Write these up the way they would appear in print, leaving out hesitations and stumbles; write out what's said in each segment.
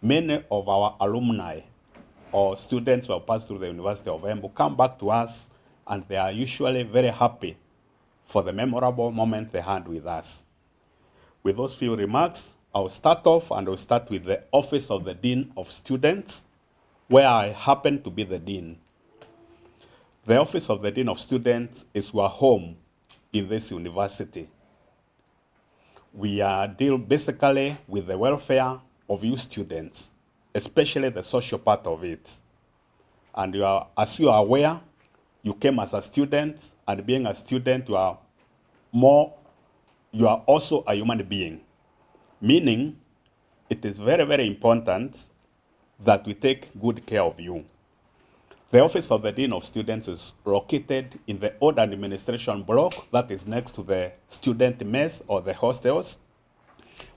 many of our alumni or students who have passed through the University of Embu come back to us, and they are usually very happy for the memorable moment they had with us. With those few remarks, I'll start off, and I'll start with the Office of the Dean of Students, where I happen to be the Dean. The Office of the Dean of Students is our home in this university. We deal basically with the welfare of you students, especially the social part of it. And as you are aware, you came as a student, and being a student, you are also a human being. Meaning, it is very, very important that we take good care of you. The Office of the Dean of Students is located in the Old Administration Block that is next to the student mess or the hostels.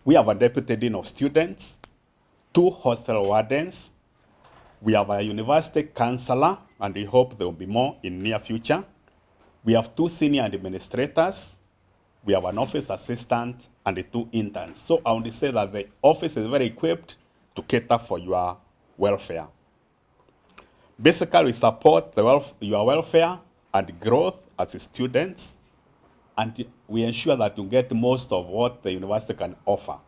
We have a Deputy Dean of Students, 2 hostel wardens. We have a university counselor, and we hope there will be more in near future. We have 2 senior administrators. We have an office assistant and 2 interns. So I want to say that the office is very equipped to cater for your welfare. Basically, we support your welfare and growth as students, and we ensure that you get most of what the university can offer.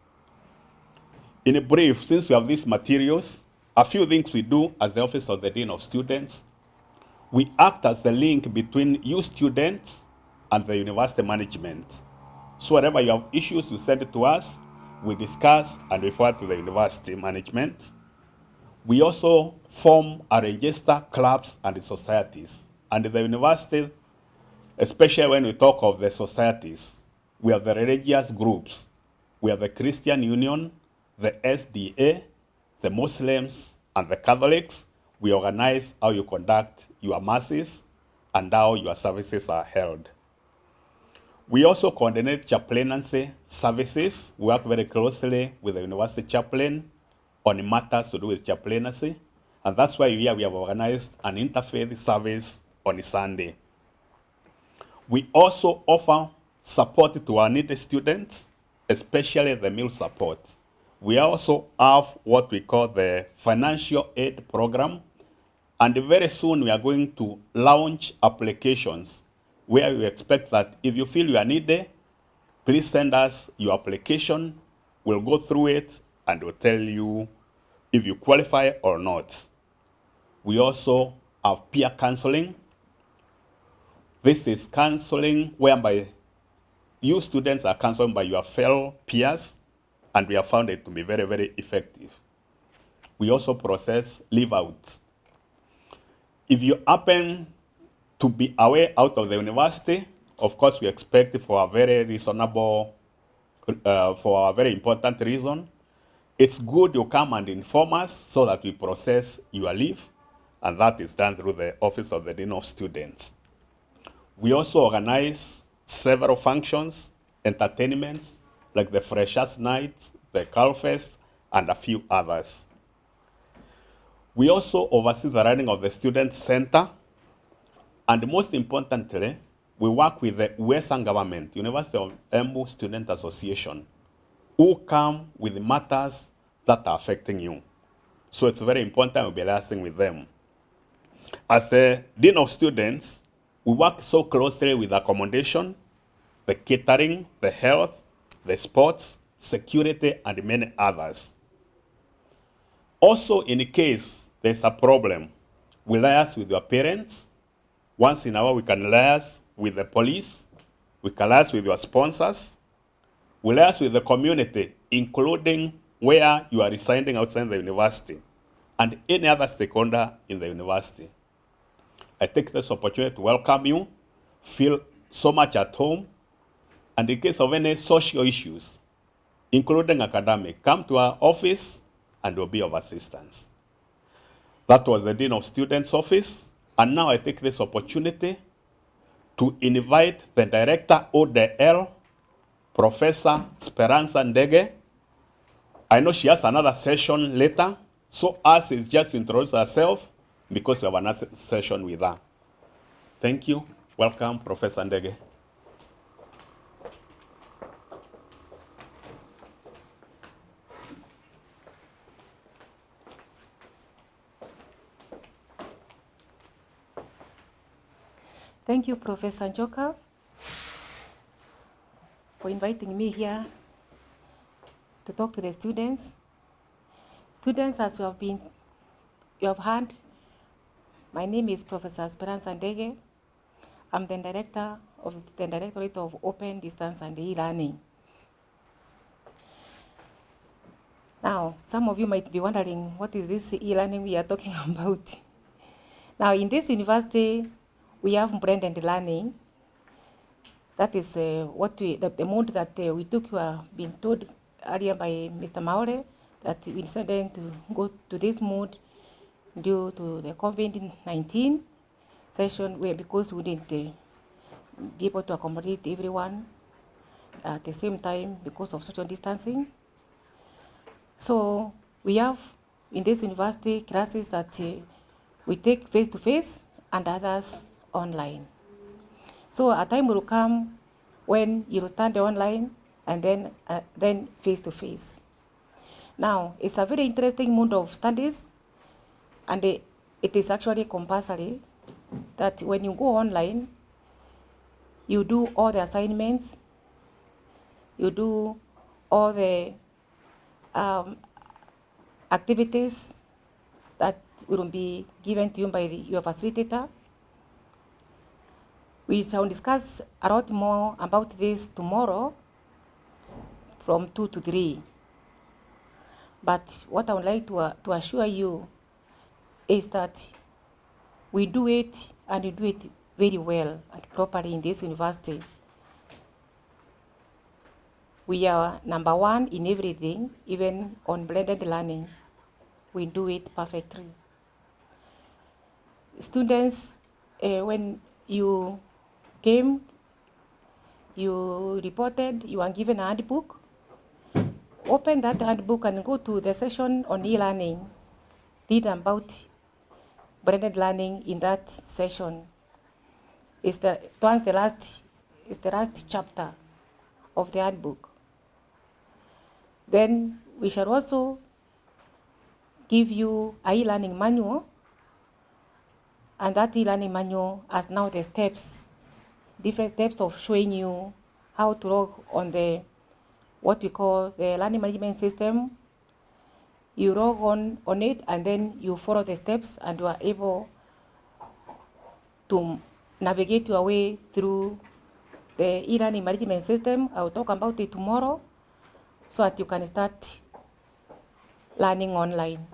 In brief, since we have these materials, a few things we do as the Office of the Dean of Students. We act as the link between you students and the university management. So whenever you have issues, you send it to us, we discuss and refer to the university management. We also form and register clubs and societies. And the university, especially when we talk of the societies, we have the religious groups. We have the Christian Union, the SDA, the Muslims, and the Catholics. We organize how you conduct your masses and how your services are held. We also coordinate chaplaincy services. We work very closely with the university chaplain on matters to do with chaplaincy. And that's why here we have organized an interfaith service on a Sunday. We also offer support to our needy students, especially the meal support. We also have what we call the financial aid program. And very soon we are going to launch applications where we expect that if you feel you are needy, please send us your application. We'll go through it and we'll tell you if you qualify or not. We also have peer counseling. This is counseling whereby you students are counseled by your fellow peers, and we have found it to be very, very effective. We also process leave out. If you happen to be away out of the university, of course, we expect for a very reasonable, for a very important reason. It's good you come and inform us so that we process your leave, and that is done through the Office of the Dean of Students. We also organize several functions, entertainments, like the Freshers' Night, the Calfest, and a few others. We also oversee the running of the Student Center, and most importantly, we work with the Western Government, University of Embu Student Association, who come with matters that are affecting you. So it's very important we'll be liaising with them. As the Dean of Students, we work so closely with accommodation, the catering, the health, the sports, security, and many others. Also, in case there's a problem, we liaise with your parents. Once in a while, we can liaise with the police. We can liaise with your sponsors. We liaise with the community, including where you are residing outside the university, and any other stakeholder in the university. I take this opportunity to welcome you, feel so much at home, and in case of any social issues, including academic, come to our office and we'll be of assistance. That was the Dean of Students office, and now I take this opportunity to invite the Director ODL, Professor Speranza Ndege. I know she has another session later, so us is just to introduce herself because we have another session with her. Thank you. Welcome, Professor Ndege. Thank you, Professor Njoka, for inviting me here to talk to the students. Students, as you have heard, my name is Professor Esperanza Ndege. I'm the director of the Directorate of Open Distance and E-Learning. Now, some of you might be wondering, what is this e-learning we are talking about? Now, in this university, we have blended learning. That is the mode that we took. You have been told earlier by Mr. Maore that we decided to go to this mode due to the COVID-19 session, because we didn't be able to accommodate everyone at the same time because of social distancing. So we have in this university classes that we take face-to-face and others online. So a time will come when you will stand online and then face-to-face. Now, it's a very interesting mode of studies, and it is actually compulsory that when you go online, you do all the assignments, you do all the activities that will be given to you by your facilitator. We shall discuss a lot more about this tomorrow from 2 to 3. But what I would like to assure you is that we do it, and we do it very well and properly in this university. We are number one in everything, even on blended learning. We do it perfectly. Students, when you came, you reported, you are given a handbook. Open that handbook and go to the session on e-learning. Read about blended learning in that session. It's the last chapter of the handbook. Then we shall also give you an e-learning manual, and that e-learning manual has now the steps, different steps of showing you how to log on what we call the learning management system. You log on it, and then you follow the steps, and you are able to navigate your way through the e-learning management system. I will talk about it tomorrow so that you can start learning online.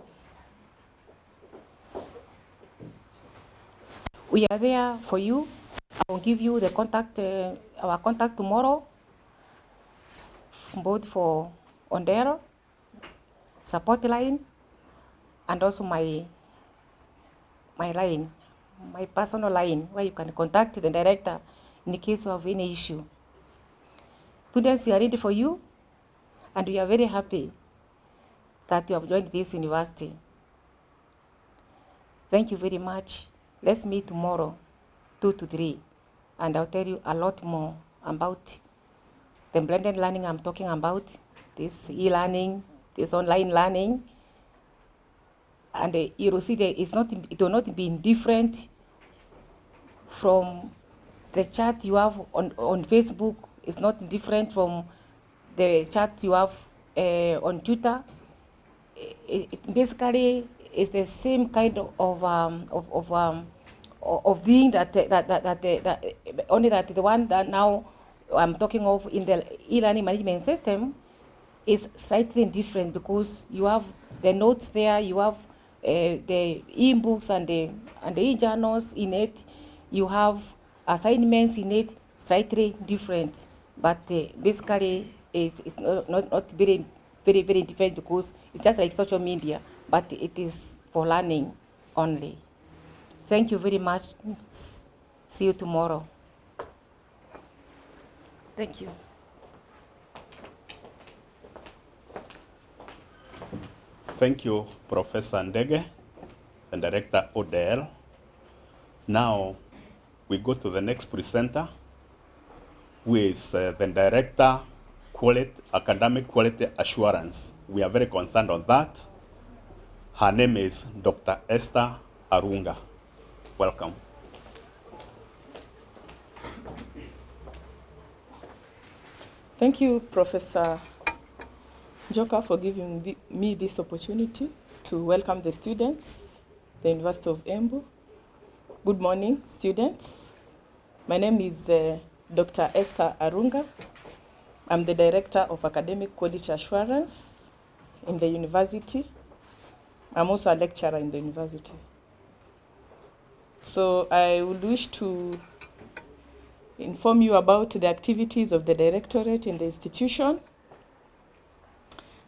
We are there for you. I will give you the our contact tomorrow, both for Ondero support line and also my line, my personal line, where you can contact the director in case you have any issue. Students, we are ready for you, and we are very happy that you have joined this university. Thank you very much. Let's meet tomorrow, 2 to 3, and I'll tell you a lot more about the blended learning I'm talking about, this e-learning, this online learning, and you will see that it will not be different from the chat you have on Facebook. It's not different from the chat you have on Twitter. It basically is the same kind of thing that only that the one that now I'm talking of in the e-learning management system is slightly different, because you have the notes there, you have the e-books and the e-journals in it, you have assignments in it, slightly different, but basically it's not very different, because it's just like social media, but it is for learning only. Thank you very much. See you tomorrow. Thank you. Thank you, Professor Ndege and Director Odell. Now we go to the next presenter, who is the Director, Academic Quality Assurance. We are very concerned on that. Her name is Dr. Esther Arunga. Welcome. Thank you, Professor Joka, for giving me this opportunity to welcome the students, the University of Embu. Good morning, students. My name is Dr. Esther Arunga. I'm the Director of Academic Quality Assurance in the university. I'm also a lecturer in the university. So I would wish to inform you about the activities of the Directorate in the institution.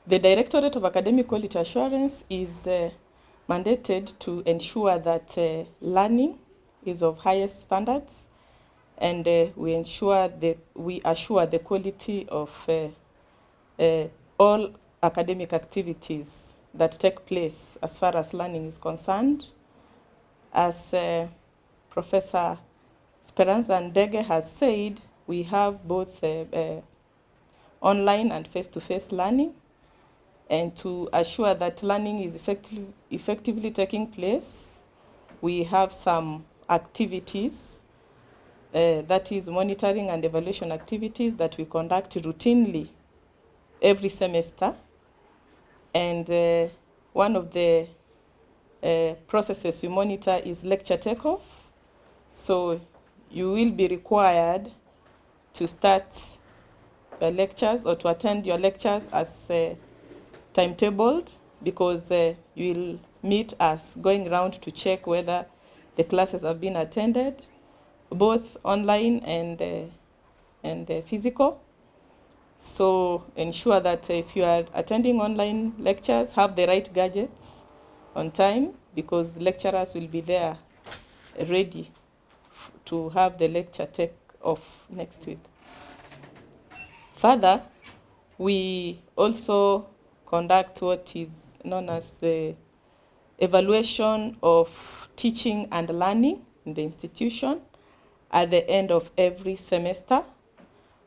The Directorate of Academic Quality Assurance is mandated to ensure that learning is of highest standards, and we assure the quality of all academic activities that take place as far as learning is concerned. As Professor Speranza Ndege has said, we have both online and face-to-face learning. And to assure that learning is effectively taking place, we have some activities, that is monitoring and evaluation activities that we conduct routinely every semester. And one of the processes we monitor is lecture takeoff. So you will be required to start the lectures or to attend your lectures as timetabled, because you will meet us going around to check whether the classes have been attended, both online and physical. So ensure that if you are attending online lectures, have the right gadgets on time, because lecturers will be there ready to have the lecture take off next week. Further, we also conduct what is known as the evaluation of teaching and learning in the institution at the end of every semester.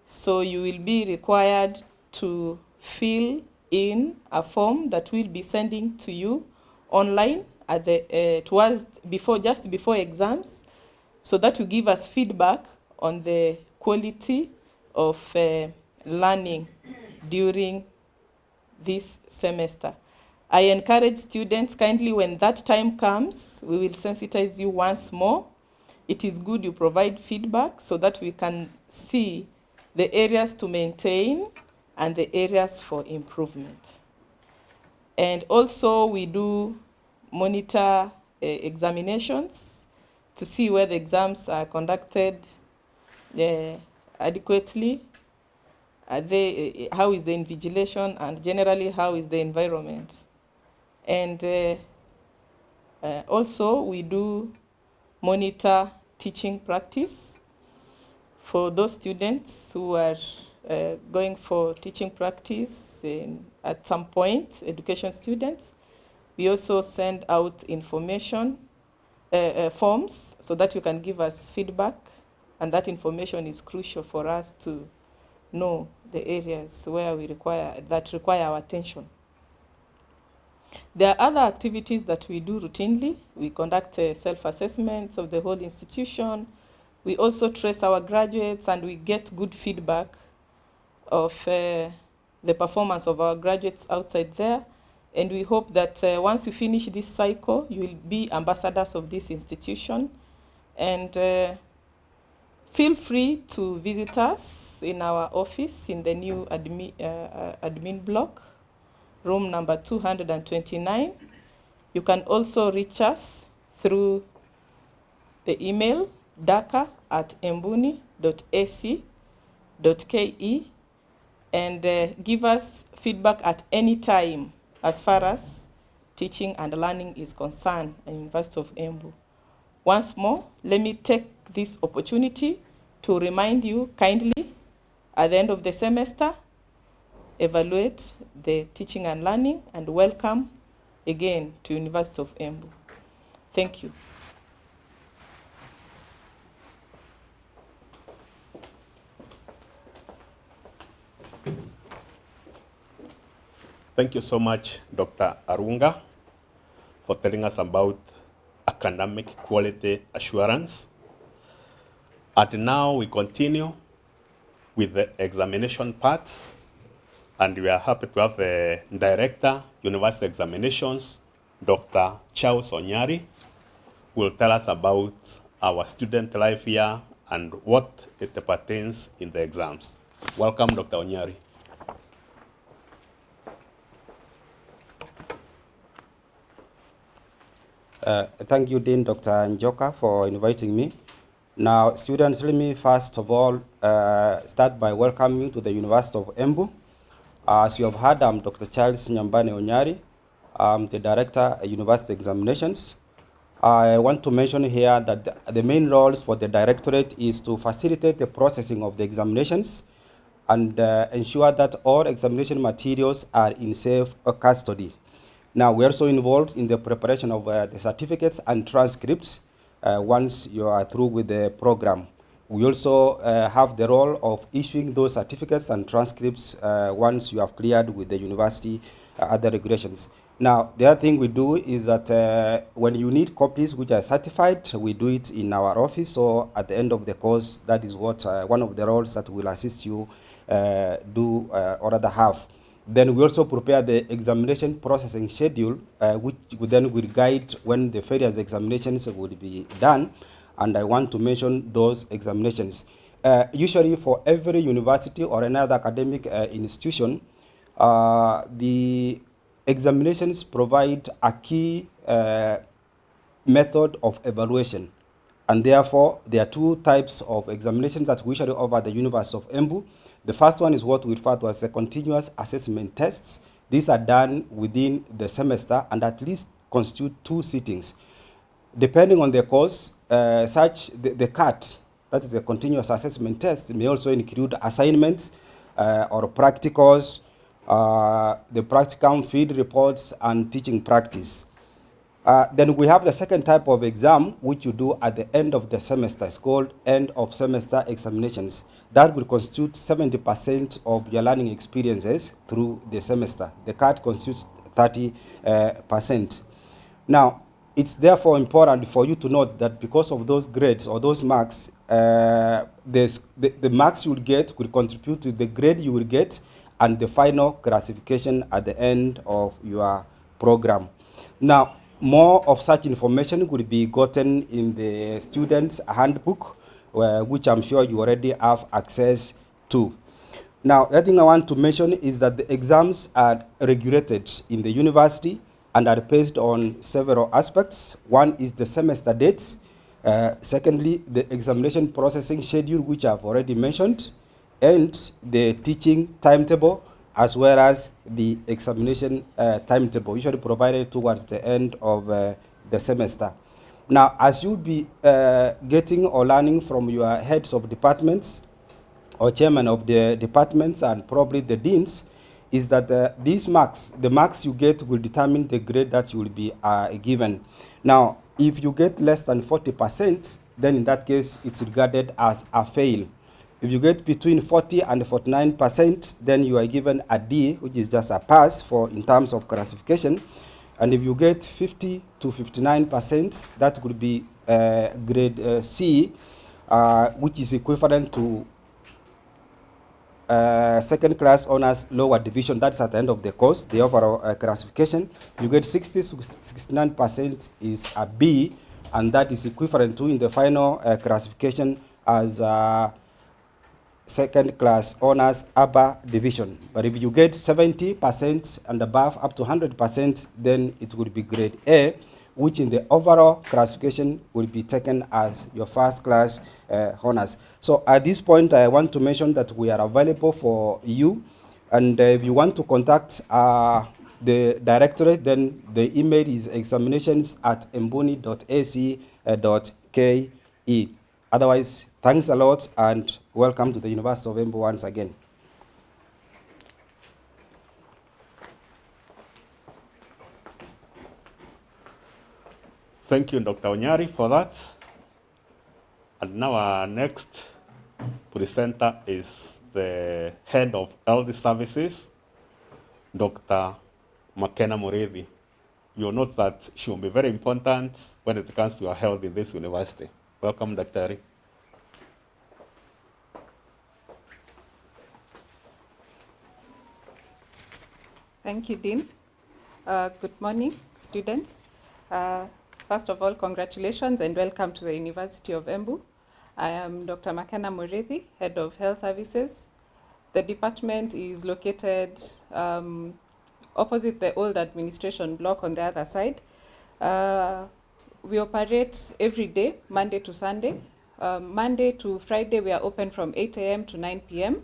So you will be required to fill in a form that we'll be sending to you online at the just before exams, so that will give us feedback on the quality of learning during this semester. I encourage students kindly, when that time comes, we will sensitize you once more. It is good you provide feedback so that we can see the areas to maintain and the areas for improvement. And also we do monitor examinations to see whether exams are conducted adequately. How is the invigilation, and generally how is the environment. And also we do monitor teaching practice for those students who are going for teaching practice at some point, education students. We also send out information forms so that you can give us feedback, and that information is crucial for us to know the areas where we require our attention. There are other activities that we do routinely. We conduct self-assessments of the whole institution. We also trace our graduates, and we get good feedback of the performance of our graduates outside there. And we hope that once you finish this cycle, you will be ambassadors of this institution. And feel free to visit us in our office in the new admin block, room number 229. You can also reach us through the email daka@embuni.ac.ke, and give us feedback at any time as far as teaching and learning is concerned at University of Embu. Once more, let me take this opportunity to remind you kindly, at the end of the semester, evaluate the teaching and learning, and welcome again to University of Embu. Thank you. Thank you so much, Dr. Arunga, for telling us about academic quality assurance. And now we continue with the examination part. And we are happy to have the Director, University Examinations, Dr. Charles Onyari, who will tell us about our student life here and what it pertains in the exams. Welcome, Dr. Onyari. Thank you, Dean Dr. Njoka, for inviting me. Now, students, let me first of all start by welcoming you to the University of Embu. As you have heard, I'm Dr. Charles Nyambane Onyari. I'm the Director at University Examinations. I want to mention here that the main roles for the Directorate is to facilitate the processing of the examinations and ensure that all examination materials are in safe custody. Now, we're also involved in the preparation of the certificates and transcripts once you are through with the program. We also have the role of issuing those certificates and transcripts once you have cleared with the university other regulations. Now, the other thing we do is that when you need copies which are certified, we do it in our office. So at the end of the course, that is what one of the roles that will assist you do or rather have. Then we also prepare the examination processing schedule, which then will guide when the various examinations will be done. And I want to mention those examinations. Usually for every university or another academic institution, the examinations provide a key method of evaluation. And therefore, there are two types of examinations that we usually offer at the University of Embu. The first one is what we refer to as the continuous assessment tests. These are done within the semester and at least constitute 2 sittings. Depending on the course, the CAT, that is a continuous assessment test, may also include assignments or practicals, the practicum field reports, and teaching practice. Then we have the second type of exam, which you do at the end of the semester. It's called end of semester examinations. That will constitute 70% of your learning experiences through the semester. The CAT constitutes 30%. Now, it's therefore important for you to note that because of those grades or those marks, the marks you will get will contribute to the grade you will get and the final classification at the end of your program. Now, more of such information will be gotten in the student's handbook, which I'm sure you already have access to. Now, the other thing I want to mention is that the exams are regulated in the university and are based on several aspects. One is the semester dates. Secondly, the examination processing schedule, which I've already mentioned, and the teaching timetable, as well as the examination timetable, usually provided towards the end of the semester. Now, as you'll be getting or learning from your heads of departments or chairman of the departments and probably the deans, is that these marks, the marks you get will determine the grade that you will be given. Now, if you get less than 40%, then in that case, it's regarded as a fail. If you get between 40 and 49%, then you are given a D, which is just a pass for in terms of classification. And if you get 50 to 59%, that could be grade C, which is equivalent to second class honors lower division. That's at the end of the course, the overall classification. You get 60 to 69% is a B, and that is equivalent to in the final classification as second class honors upper division. But if you get 70% and above up to 100%, then it would be grade A, which in the overall classification will be taken as your first class honors. So at this point, I want to mention that we are available for you. And if you want to contact the directorate, then the email is examination@embuni.ac.ke. Otherwise, thanks a lot and welcome to the University of Embu once again. Thank you, Dr. Onyari, for that. And now our next presenter is the head of LD Services, Dr. Makena Mureithi. You'll note that she will be very important when it comes to our health in this university. Welcome, Dr. Ari. Thank you, Dean. Good morning, students. First of all, congratulations and welcome to the University of Embu. I am Dr. Makena Mureithi, Head of Health Services. The department is located opposite the old administration block on the other side. We operate every day, Monday to Sunday. Monday to Friday, we are open from 8 a.m. to 9 p.m.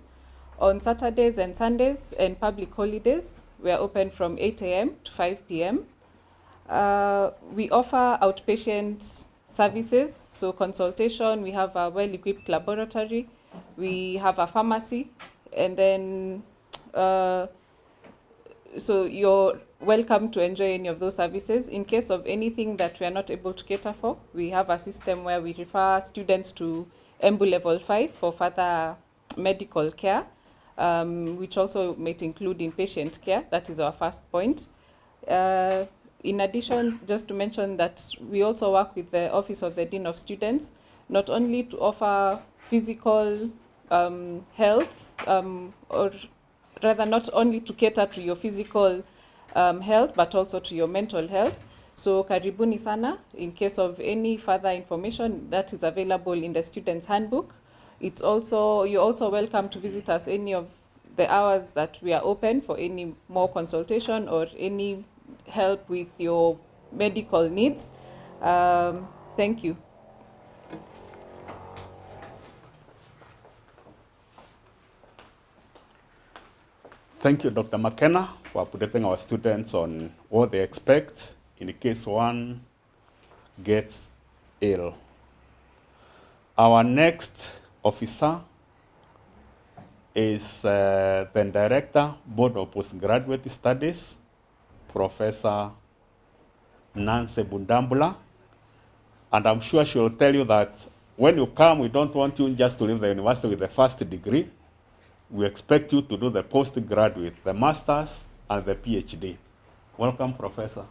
On Saturdays and Sundays and public holidays, we are open from 8 a.m. to 5 p.m. We offer outpatient services, so consultation, we have a well-equipped laboratory, we have a pharmacy, and then so you're welcome to enjoy any of those services. In case of anything that we are not able to cater for, we have a system where we refer students to Embu Level 5 for further medical care, which also might include inpatient care. That is our first point. In addition, just to mention that we also work with the Office of the Dean of Students, not only to offer physical health, or rather not only to cater to your physical health, but also to your mental health. So karibuni sana. In case of any further information, that is available in the student's handbook. It's also, you're also welcome to visit us any of the hours that we are open for any more consultation or any help with your medical needs. Thank you. Thank you, Dr. McKenna, for updating our students on what they expect in case one gets ill. Our next officer is the Director, Board of Postgraduate Studies, Professor Nancy Budambula. And I'm sure she'll tell you that when you come, we don't want you just to leave the university with the first degree. We expect you to do the postgraduate, the master's, and the PhD. Welcome, Professor.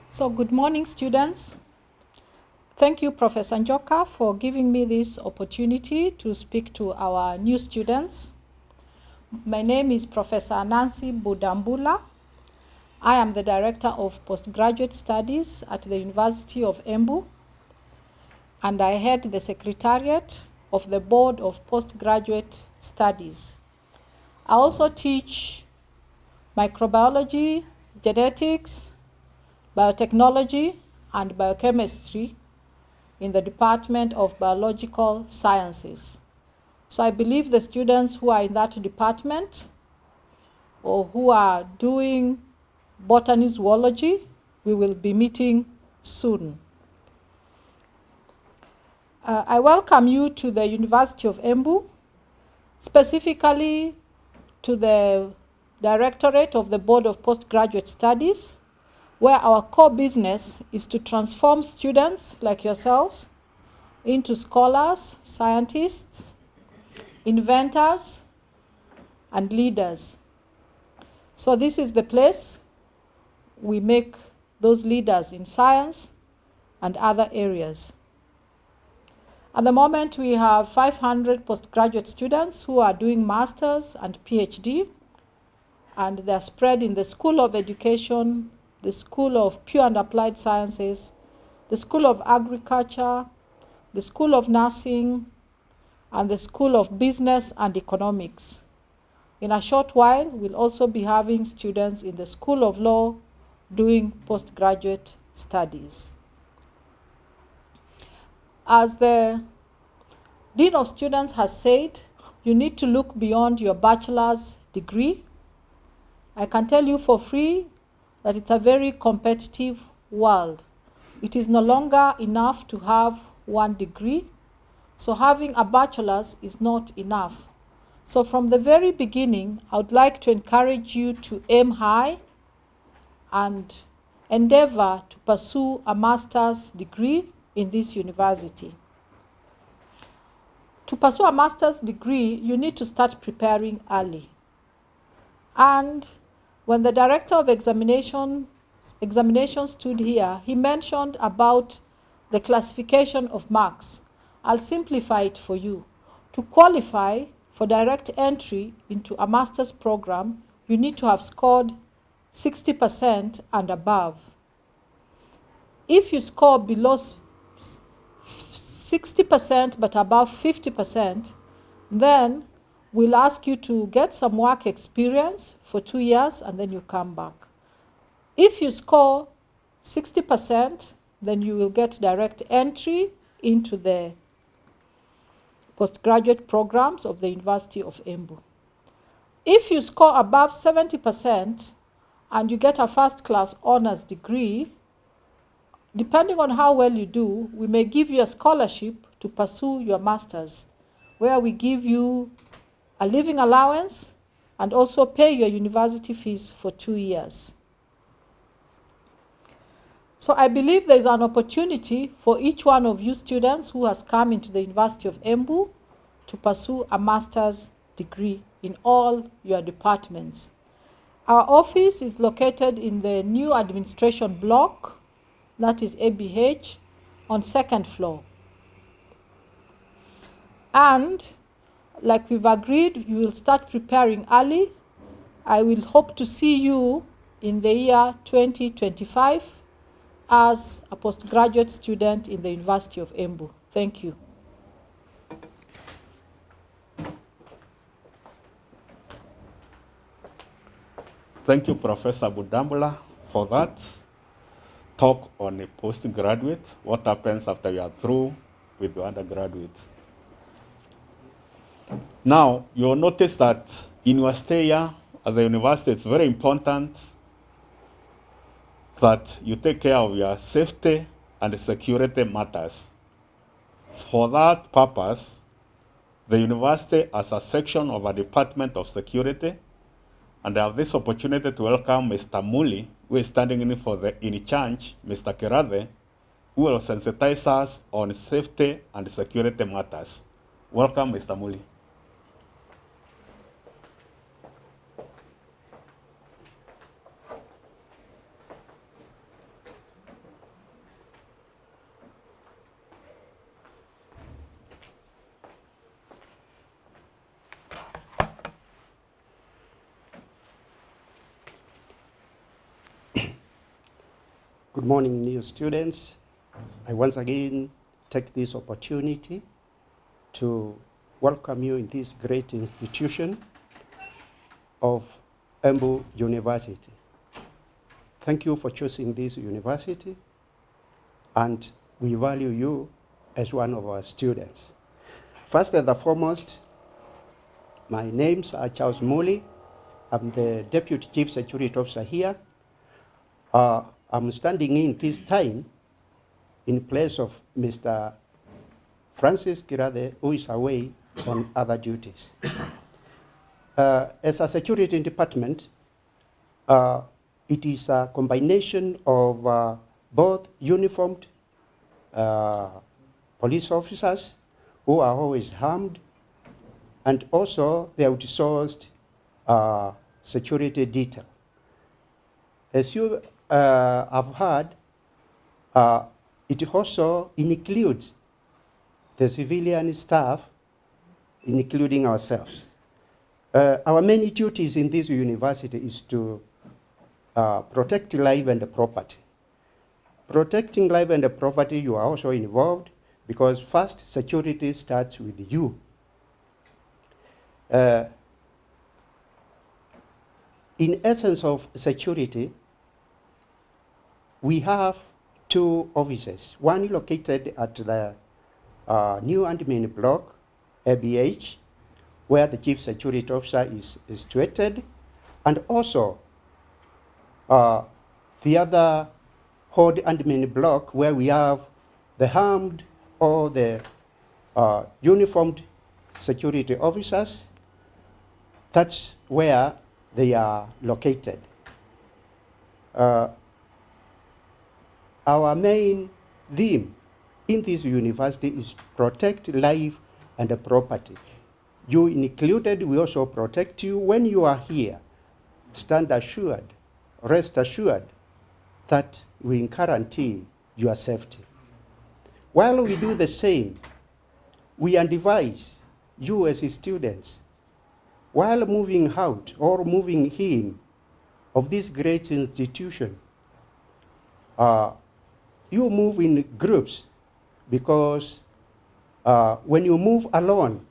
So good morning, students. Thank you, Professor Njoka, for giving me this opportunity to speak to our new students. My name is Professor Nancy Budambula. I am the Director of Postgraduate Studies at the University of Embu, and I head the Secretariat of the Board of Postgraduate Studies. I also teach microbiology, genetics, biotechnology, and biochemistry in the Department of Biological Sciences. So I believe the students who are in that department or who are doing botany, zoology, we will be meeting soon. I welcome you to the University of Embu, specifically to the Directorate of the Board of Postgraduate Studies, where our core business is to transform students like yourselves into scholars, scientists, inventors, and leaders. So this is the place we make those leaders in science and other areas. At the moment, we have 500 postgraduate students who are doing masters and PhD, and they're spread in the School of Education, the School of Pure and Applied Sciences, the School of Agriculture, the School of Nursing, and the School of Business and Economics. In a short while, we'll also be having students in the School of Law doing postgraduate studies. As the Dean of Students has said, you need to look beyond your bachelor's degree. I can tell you for free that it's a very competitive world. It is no longer enough to have one degree. So having a bachelor's is not enough. So from the very beginning, I would like to encourage you to aim high and endeavor to pursue a master's degree in this university. To pursue a master's degree, you need to start preparing early. And When the director of examination stood here, he mentioned about the classification of marks. I'll simplify it for you. To qualify for direct entry into a master's program, you need to have scored 60% and above. If you score below 60% but above 50%, then we'll ask you to get some work experience for 2 years and then you come back. If you score 60%, then you will get direct entry into the postgraduate programs of the University of Embu. If you score above 70% and you get a first-class honors degree, depending on how well you do, we may give you a scholarship to pursue your master's, where we give you a living allowance and also pay your university fees for 2 years. So I believe there is an opportunity for each one of you students who has come into the University of Embu to pursue a master's degree in all your departments. Our office is located in the new administration block, that is ABH, on 2nd floor. And like we've agreed, you will start preparing early. I will hope to see you in the year 2025 as a postgraduate student in the University of Embu. Thank you. Thank you, Professor Budambula, for that talk on a postgraduate, what happens after you are through with the undergraduate. Now, you'll notice that in your stay here at the university, it's very important that you take care of your safety and security matters. For that purpose, the university has a section of a Department of Security, and I have this opportunity to welcome Mr. Muli, who is standing in for the in charge, Mr. Kirade, who will sensitize us on safety and security matters. Welcome, Mr. Muli. Good morning, new students. I once again take this opportunity to welcome you in this great institution of Embu University. Thank you for choosing this university, and we value you as one of our students. First and foremost, my names are Charles Muli. I'm the Deputy Chief Security Officer here. I'm standing in this time in place of Mr. Francis Kirade, who is away on other duties. As a security department, it is a combination of both uniformed police officers who are always armed, and also the outsourced security detail. As you have heard, it also includes the civilian staff, including ourselves. Our main duties in this university is to protect life and property. Protecting life and property, you are also involved, because first, security starts with you. In essence of security, we have two offices, one located at the new admin block, ABH, where the Chief Security Officer is situated, and also the other whole admin block where we have the armed or the uniformed security officers. That's where they are located. Our main theme in this university is to protect life and property. You included, we also protect you when you are here. stand assured, rest assured that we guarantee your safety. While we do the same, we advise you as students, while moving out or moving in of this great institution, you move in groups, because when you move alone,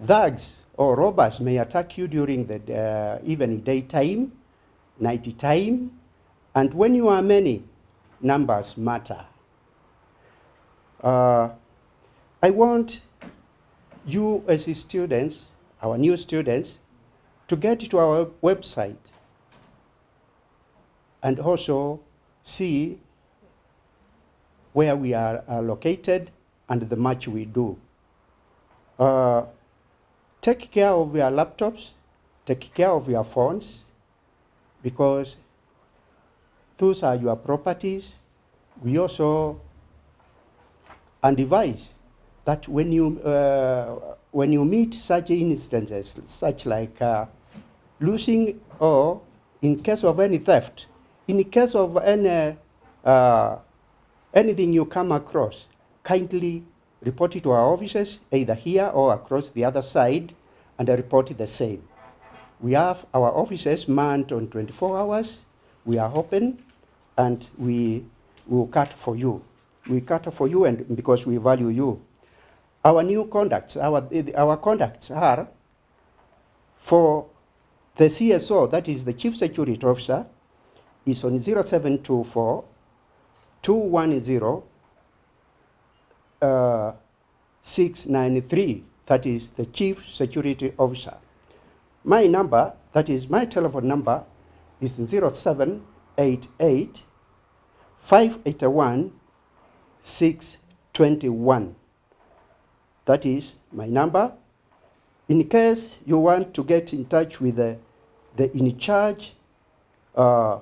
thugs or robbers may attack you during the even daytime, night time, and when you are many, numbers matter. I want you as students, our new students, to get to our website and also see where we are located and the much we do. Take care of your laptops, take care of your phones, because those are your properties. We also advise that when you meet such instances, such like losing, or in case of any theft, in case of any anything you come across, kindly report it to our offices, either here or across the other side, and report the same. We have our offices manned on 24 hours. We are open, and we will cut for you. We cut for you, and because we value you. Our new conducts, our conducts are for the CSO, that is the Chief Security Officer, is on 0724 210 693. That is the Chief Security Officer. My number, that is my telephone number, is 0788 581 621. That is my number. In case you want to get in touch with the in-charge armed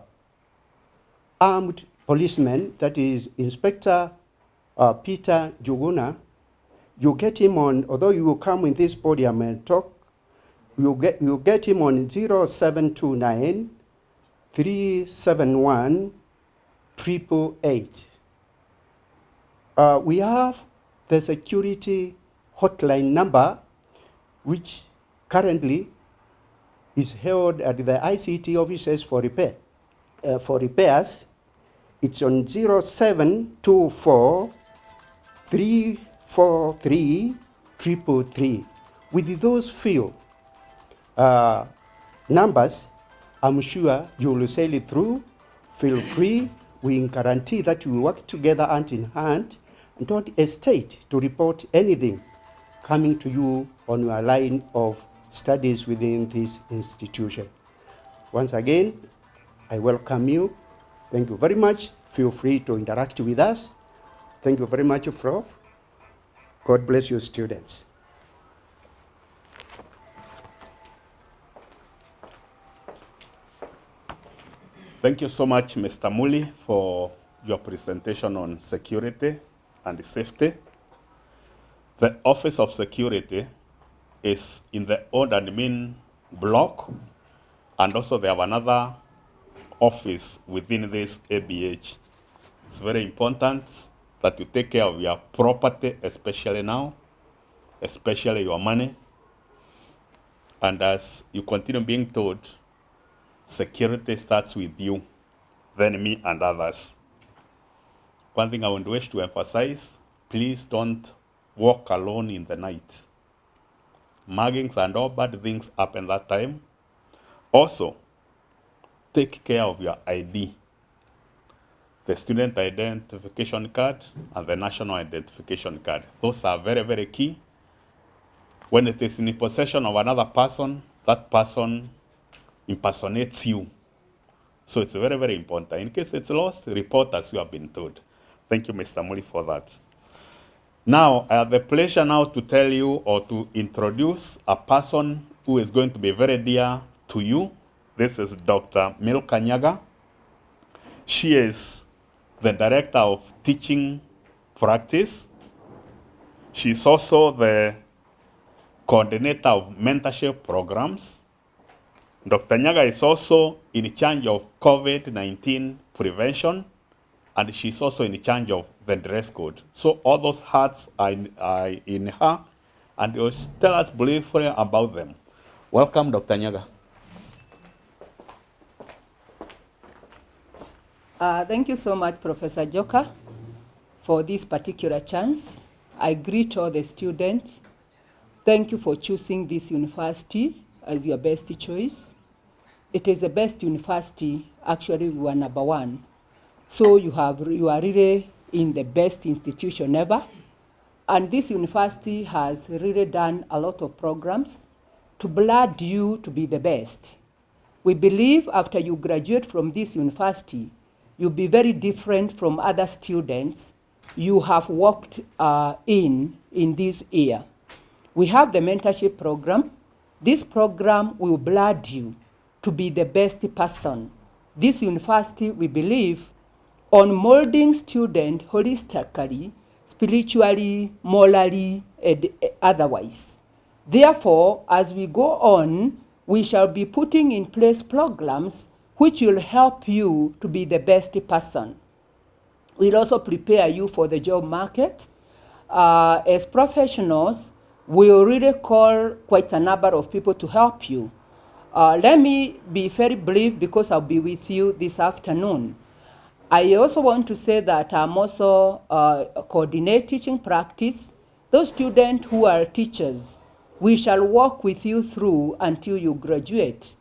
policeman, that is Inspector Peter Juguna, you get him on, although you will come in this podium and talk, you get him on 0729 371 888. We have the security hotline number, which currently is held at the ICT offices for repairs. It's on 0724 343 333. With those few numbers, I'm sure you will sail it through. Feel free. We guarantee that we work together hand in hand, and don't hesitate to report anything coming to you on your line of studies within this institution. Once again, I welcome you. Thank you very much. Feel free to interact with us. Thank you very much, Prof. God bless you, students. Thank you so much, Mr. Muli, for your presentation on security and safety. The Office of Security is in the old admin block, and also they have another office within this ABH. It's very important that you take care of your property, especially now, especially your money. And as you continue being told, security starts with you, then me and others. One thing I would wish to emphasize, please don't walk alone in the night. Muggings and all bad things happen that time. Also, take care of your ID. The student identification card and the national identification card. Those are very, very key. When it is in the possession of another person, that person impersonates you. So it's very, very important. In case it's lost, report as you have been told. Thank you, Mr. Muli, for that. Now, I have the pleasure now to tell you or to introduce a person who is going to be very dear to you. This is Dr. Milcanyaga. She is the Director of Teaching Practice. She's also the Coordinator of Mentorship Programs. Dr. Nyaga is also in charge of COVID-19 prevention, and she's also in charge of the dress code. So all those hats are in her, and you'll tell us briefly about them. Welcome, Dr. Nyaga. Thank you so much, Professor Joka, for this particular chance. I greet all the students. Thank you for choosing this university as your best choice. It is the best university. Actually, we are number one. So you are really in the best institution ever. And this university has really done a lot of programs to blood you to be the best. We believe after you graduate from this university, you'll be very different from other students you have worked in this year. We have the mentorship program. This program will blood you to be the best person. This university, we believe, on molding students holistically, spiritually, morally, and otherwise. Therefore, as we go on, we shall be putting in place programs which will help you to be the best person. We'll also prepare you for the job market. As professionals, we'll really call quite a number of people to help you. Let me be very brief because I'll be with you this afternoon. I also want to say that I'm also coordinate teaching practice. Those students who are teachers, we shall work with you through until you graduate.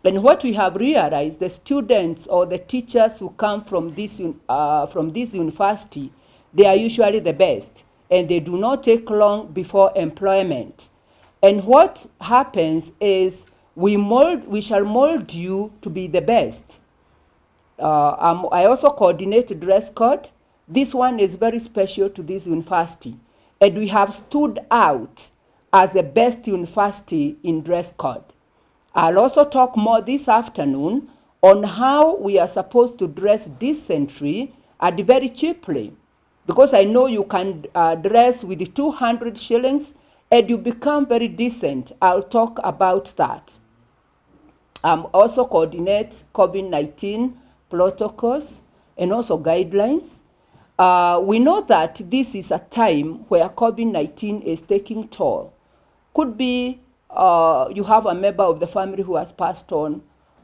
And what we have realized, the students or the teachers who come from this university, they are usually the best, and they do not take long before employment. And what happens is we shall mold you to be the best. I also coordinate dress code. This one is very special to this university, and we have stood out as the best university in dress code. I'll also talk more this afternoon on how we are supposed to dress decently and very cheaply, because I know you can dress with 200 shillings and you become very decent. I'll talk about that. Also coordinate COVID-19 protocols and also guidelines. We know that this is a time where COVID-19 is taking toll. Could be you have a member of the family who has passed on,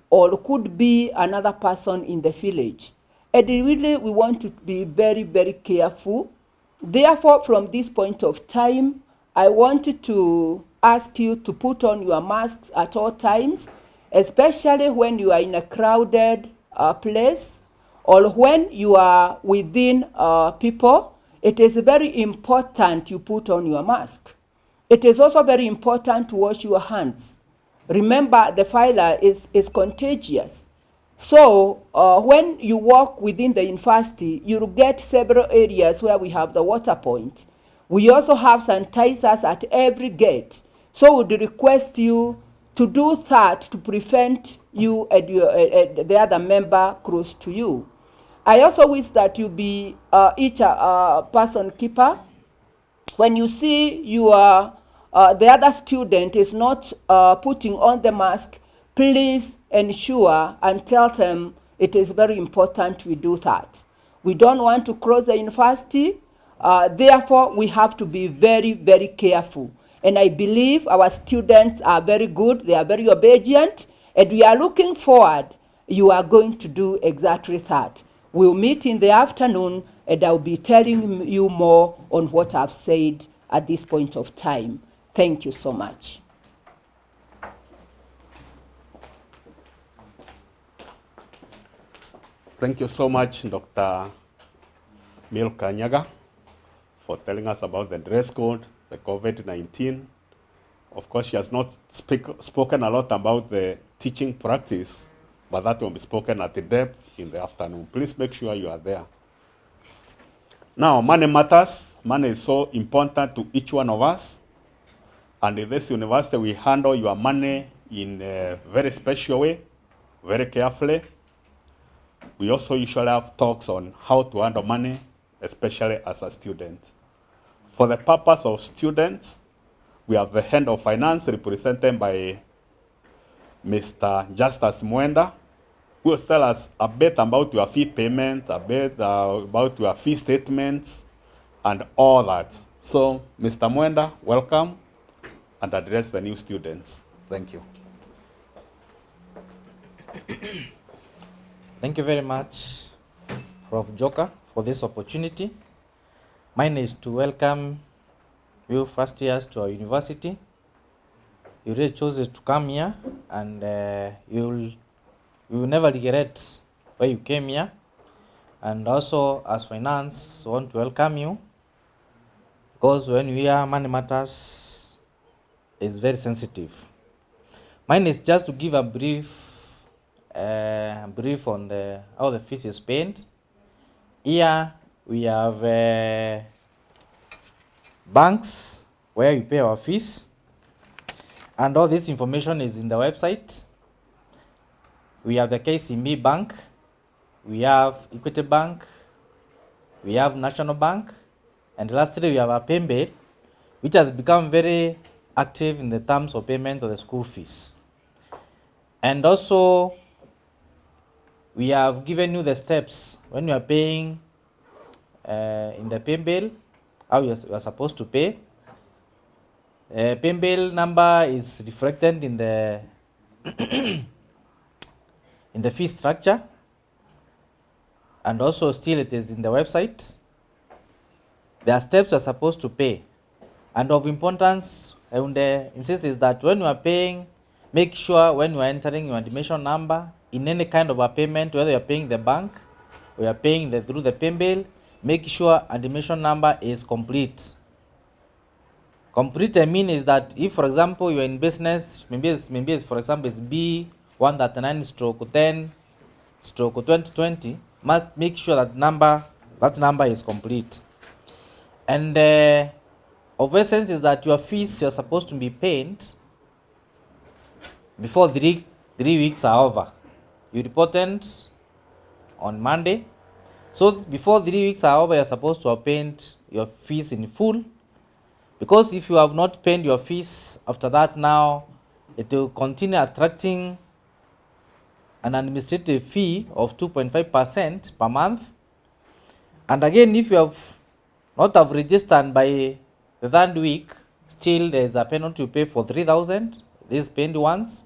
or could be another person in the village. And really, we want to be very, very careful. Therefore, from this point of time, I wanted to ask you to put on your masks at all times, especially when you are in a crowded place or when you are within people. It is very important you put on your mask. It is also very important to wash your hands. Remember, the virus is contagious. So when you walk within the university, you'll get several areas where we have the water point. We also have sanitizers at every gate. So we'd request you to do that to prevent you and the other member close to you. I also wish that you be each person keeper. When you see the other student is not putting on the mask, please ensure and tell them it is very important we do that. We don't want to close the university. Therefore, we have to be very, very careful. And I believe our students are very good. They are very obedient. And we are looking forward. You are going to do exactly that. We'll meet in the afternoon, and I'll be telling you more on what I've said at this point of time. Thank you so much. Thank you so much, Dr. Milcanyaga, for telling us about the dress code, the COVID-19. Of course, she has not spoken a lot about the teaching practice, but that will be spoken at depth in the afternoon. Please make sure you are there. Now, money matters. Money is so important to each one of us. And in this university, we handle your money in a very special way, very carefully. We also usually have talks on how to handle money, especially as a student. For the purpose of students, we have the head of finance represented by Mr. Justus Mwenda, who will tell us a bit about your fee payment, a bit about your fee statements, and all that. So, Mr. Mwenda, welcome, and address the new students. Thank you. Thank you very much, Prof. Joka, for this opportunity. Mine is to welcome you first years to our university. You really chose to come here, and you will never regret why you came here. And also, as finance, I want to welcome you, because when we are money matters, it's very sensitive. Mine is just to give a brief on how the fees is paid. Here we have banks where you pay our fees, and all this information is in the website. We have the KCB Bank, we have Equity Bank, we have National Bank, and lastly we have a paybill, which has become very active in the terms of payment of the school fees. And also, we have given you the steps when you are paying in the paybill, how you are supposed to pay. Paybill number is reflected in the in the fee structure, and also still it is in the website. There are steps you are supposed to pay, and of importance, I would insist is that when you are paying, make sure when you are entering your admission number in any kind of a payment, whether you are paying the bank or you are paying through the paybill, make sure admission number is complete. Complete, I mean, is that if, for example, you are in business, maybe it's, for example, it's B139/10/2020, must make sure that number is complete. And of essence is that your fees you are supposed to be paid before three weeks are over. You reported on Monday, so before 3 weeks are over, you are supposed to have paid your fees in full. Because if you have not paid your fees after that, now it will continue attracting an administrative fee of 2.5% per month. And again, if you have not have registered by the third week, still there is a penalty you pay for 3,000. This is paid once.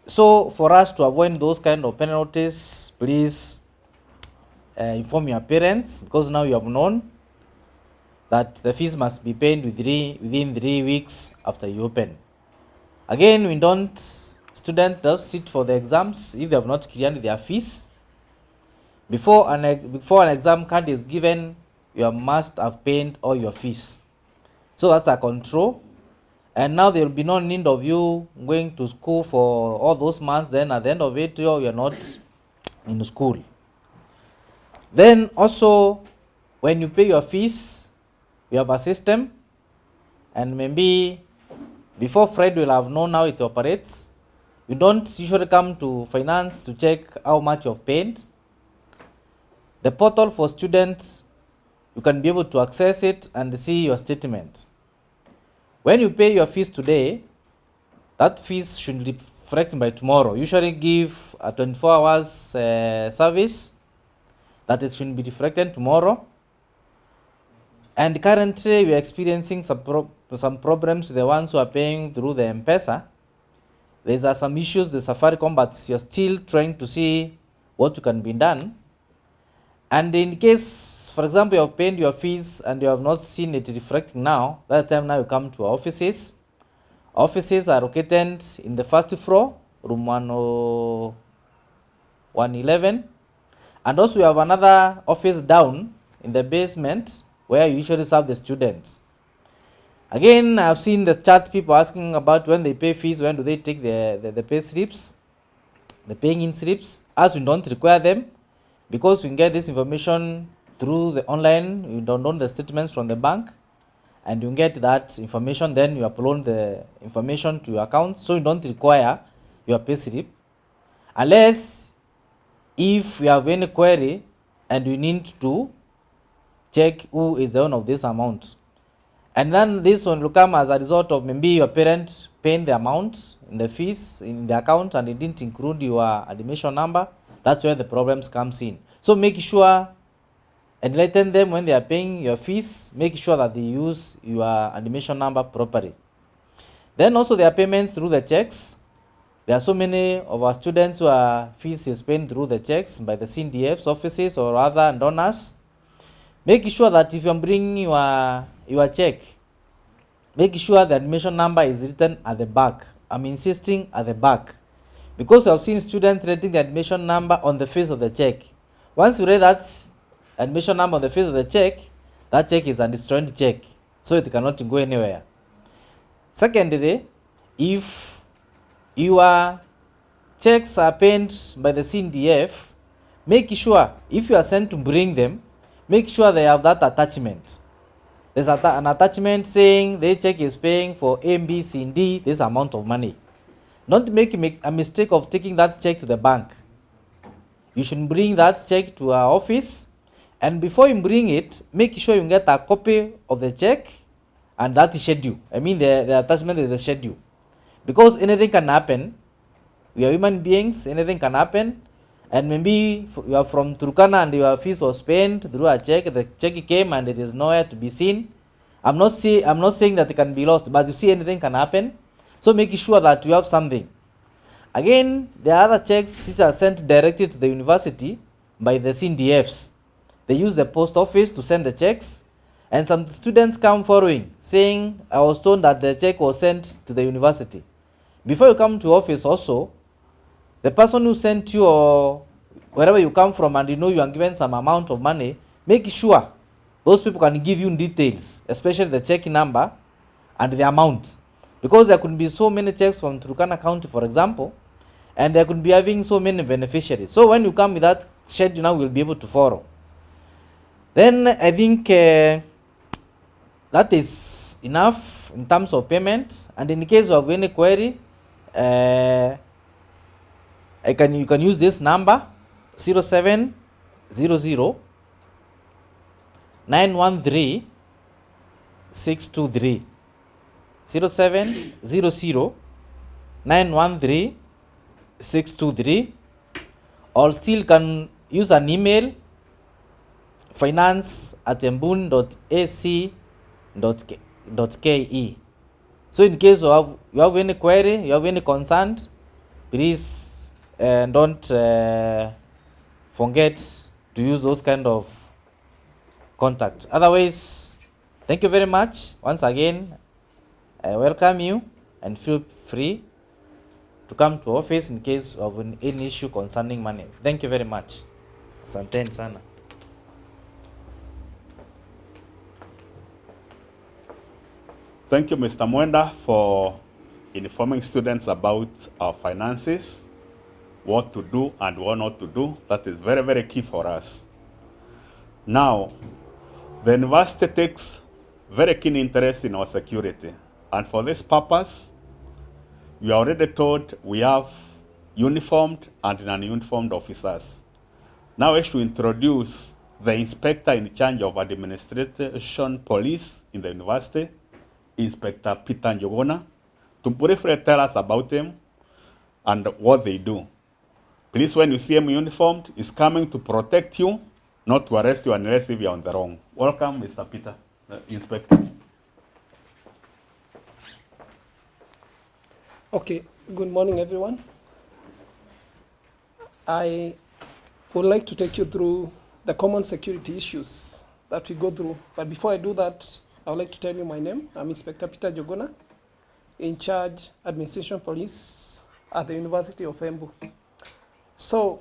So for us to avoid those kind of penalties, please inform your parents, because now you have known that the fees must be paid within 3 weeks after you open. Again, students don't sit for the exams if they have not cleared their fees. Before an exam card is given, you must have paid all your fees. So that's a control. And now there will be no need of you going to school for all those months. Then at the end of it, you are not in school. Then also, when you pay your fees, you have a system. And maybe before Fred will have known how it operates. You don't usually come to finance to check how much you've paid. The portal for students, you can be able to access it and see your statement. When you pay your fees today, that fees should reflect by tomorrow. Usually give a 24 hours service, that it should be reflected tomorrow. And currently we are experiencing some problems with the ones who are paying through the M-Pesa. There are some issues, the Safaricom, but you're still trying to see what can be done. And in case, for example, you have paid your fees and you have not seen it reflecting now, that time now you come to our offices. Offices are located in the first floor, room 111. And also we have another office down in the basement where you usually serve the students. Again, I've seen the chat people asking about when they pay fees, when do they take the pay slips, the paying in slips. As we don't require them, because we can get this information through the online, you download the statements from the bank, and you get that information, then you upload the information to your account, so you don't require your pay slip. Unless if you have any query and you need to check who is the owner of this amount. And then this one will come as a result of maybe your parent paying the amount in the fees in the account and it didn't include your admission number. That's where the problems comes in. So make sure, enlighten them when they are paying your fees, make sure that they use your admission number properly. Then also there are payments through the checks. There are so many of our students who are fees is paid through the checks by the CDF's offices or other donors. Make sure that if you're bringing your check, make sure the admission number is written at the back. I'm insisting at the back. Because I've seen students writing the admission number on the face of the check. Once you write that admission number on the face of the check, that check is a destroyed check. So it cannot go anywhere. Secondly, if your checks are paid by the CDF, make sure if you are sent to bring them, make sure they have that attachment. There's an attachment saying the check is paying for A, B, C, and D, this amount of money. Don't make a mistake of taking that check to the bank. You should bring that check to our office, and before you bring it, make sure you get a copy of the check and that schedule. I mean the attachment is the schedule. Because anything can happen. We are human beings, anything can happen. And maybe you are from Turkana and your fees was paid through a check, the check came and it is nowhere to be seen. I'm not saying that it can be lost, but you see anything can happen. So make sure that you have something. Again, there are other checks which are sent directly to the university by the CDFs. They use the post office to send the checks, and some students come following saying, I was told that the check was sent to the university. Before you come to office also, the person who sent you or wherever you come from and you know you are given some amount of money, make sure those people can give you details, especially the check number and the amount. Because there could be so many checks from Turkana County, for example, and they could be having so many beneficiaries. So when you come with that schedule, now we'll be able to follow. Then I think that is enough in terms of payment. And in case you have any query, you can use this number 0700 913 623. 0700 913 623, or still can use an email finance@embun.ac.ke. So in case you have any query, you have any concern, please don't forget to use those kind of contacts. Otherwise, thank you very much once again. I welcome you and feel free to come to office in case of any issue concerning money. Thank you very much. Asanteni sana. Thank you, Mr. Mwenda, for informing students about our finances, what to do and what not to do. That is very, very key for us. Now, the university takes very keen interest in our security. And for this purpose, we are already told we have uniformed and non-uniformed officers. Now I should introduce the inspector in charge of administration police in the university, Inspector Peter Njogona, to briefly tell us about him and what they do. Please, when you see him uniformed, he's coming to protect you, not to arrest you unless if you're on the wrong. Welcome, Mr. Peter, Inspector. Okay, good morning, everyone. I would like to take you through the common security issues that we go through. But before I do that, I would like to tell you my name. I'm Inspector Peter Njogona, in charge administration police at the University of Embu. So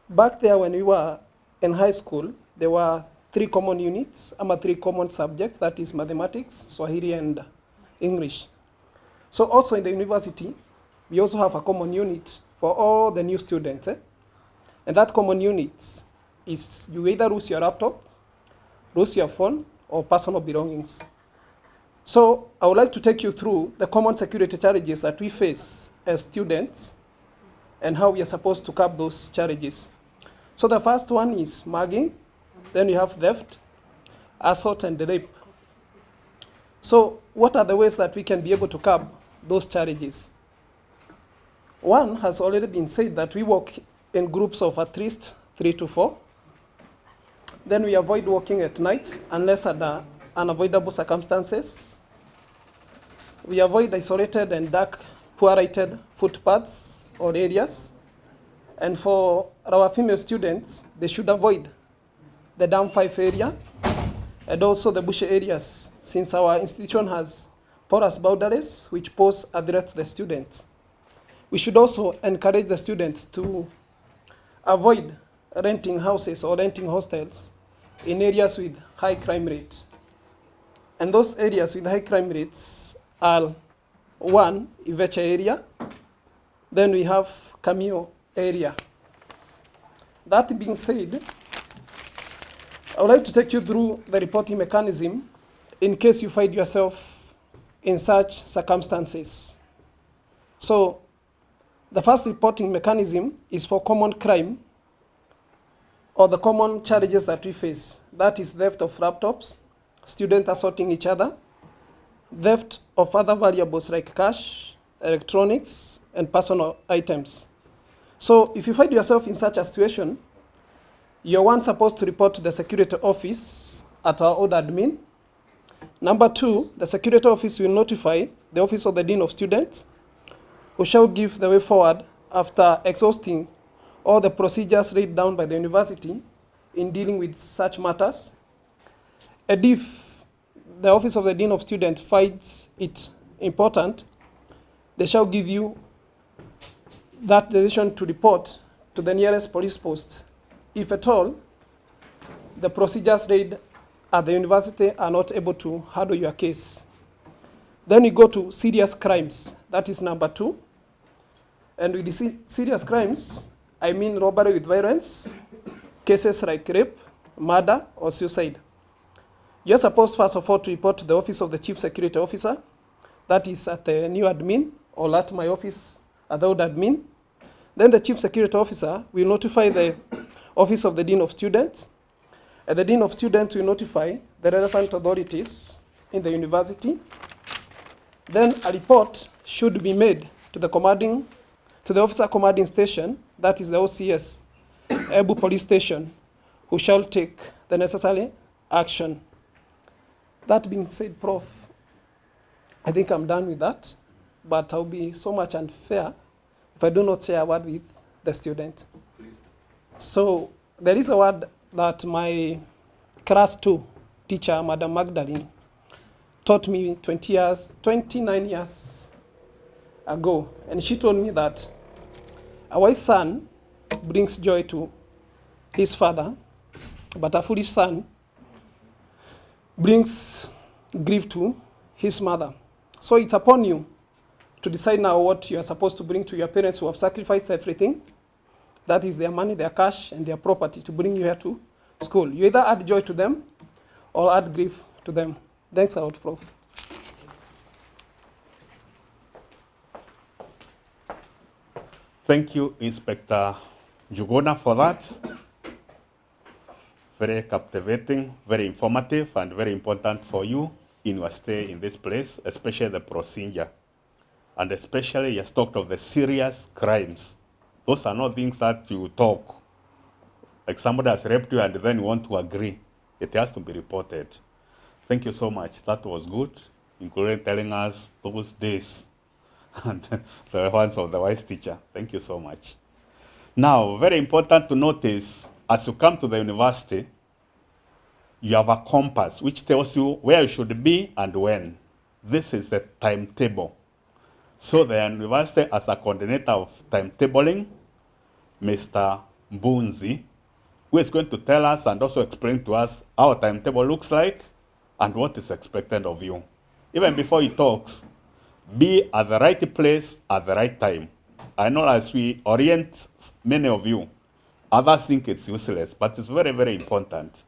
back there when we were in high school, there were three common units, three common subjects, that is mathematics, Swahili, and English. So also in the university, we also have a common unit for all the new students. And that common unit is you either lose your laptop, lose your phone, or personal belongings. So I would like to take you through the common security challenges that we face as students and how we are supposed to curb those challenges. So the first one is mugging, then you have theft, assault, and rape. So what are the ways that we can be able to curb those challenges? One has already been said, that we work in groups of at least 3 to 4. Then we avoid working at night unless under unavoidable circumstances. We avoid isolated and dark, poor lighted footpaths or areas. And for our female students, they should avoid the Dam 5 area and also the bush areas, since our institution has porous boundaries which pose a threat to the students. We should also encourage the students to avoid renting houses or renting hostels in areas with high crime rates. And those areas with high crime rates are, one, Ivecha area, then we have Cameo area. That being said, I would like to take you through the reporting mechanism in case you find yourself in such circumstances. So, the first reporting mechanism is for common crime or the common challenges that we face. That is theft of laptops, students assaulting each other, theft of other valuables like cash, electronics, and personal items. So if you find yourself in such a situation, you're one supposed to report to the security office at our old admin. Number two, the security office will notify the office of the Dean of Students, who shall give the way forward after exhausting all the procedures laid down by the university in dealing with such matters. And if the office of the Dean of Students finds it important, they shall give you that decision to report to the nearest police post. If at all, the procedures laid at the university are not able to handle your case. Then you go to serious crimes. That is number two. And with the serious crimes, I mean robbery with violence, cases like rape, murder, or suicide. You're supposed, first of all, to report to the office of the Chief Security Officer. That is at the new admin, or at my office at the old admin. Then the Chief Security Officer will notify the office of the Dean of Students. And the Dean of Students will notify the relevant authorities in the university. Then a report should be made to the officer commanding station, that is the OCS, Ebu Police Station, who shall take the necessary action. That being said, Prof, I think I'm done with that, but I'll be so much unfair if I do not share a word with the student. Please. So there is a word that my class 2 teacher, Madam Magdalene, taught me 29 years ago. And she told me that a wise son brings joy to his father, but a foolish son brings grief to his mother. So it's upon you to decide now what you are supposed to bring to your parents who have sacrificed everything. That is their money, their cash, and their property to bring you here to school. You either add joy to them or add grief to them. Thanks a lot, Prof. Thank you, Inspector Jugona, for that. Very captivating, very informative, and very important for you in your stay in this place, especially the procedure. And especially you talked of the serious crimes. Those are not things that you talk. Like somebody has raped you and then you want to agree. It has to be reported. Thank you so much. That was good, including telling us those days and the ones of the wise teacher. Thank you so much. Now, very important to notice, as you come to the university, you have a compass which tells you where you should be and when. This is the timetable. So the university, as a coordinator of timetabling, Mr. Mbunzi, who is going to tell us and also explain to us how a timetable looks like and what is expected of you. Even before he talks, be at the right place at the right time. I know as we orient many of you, others think it's useless, but it's very, very important.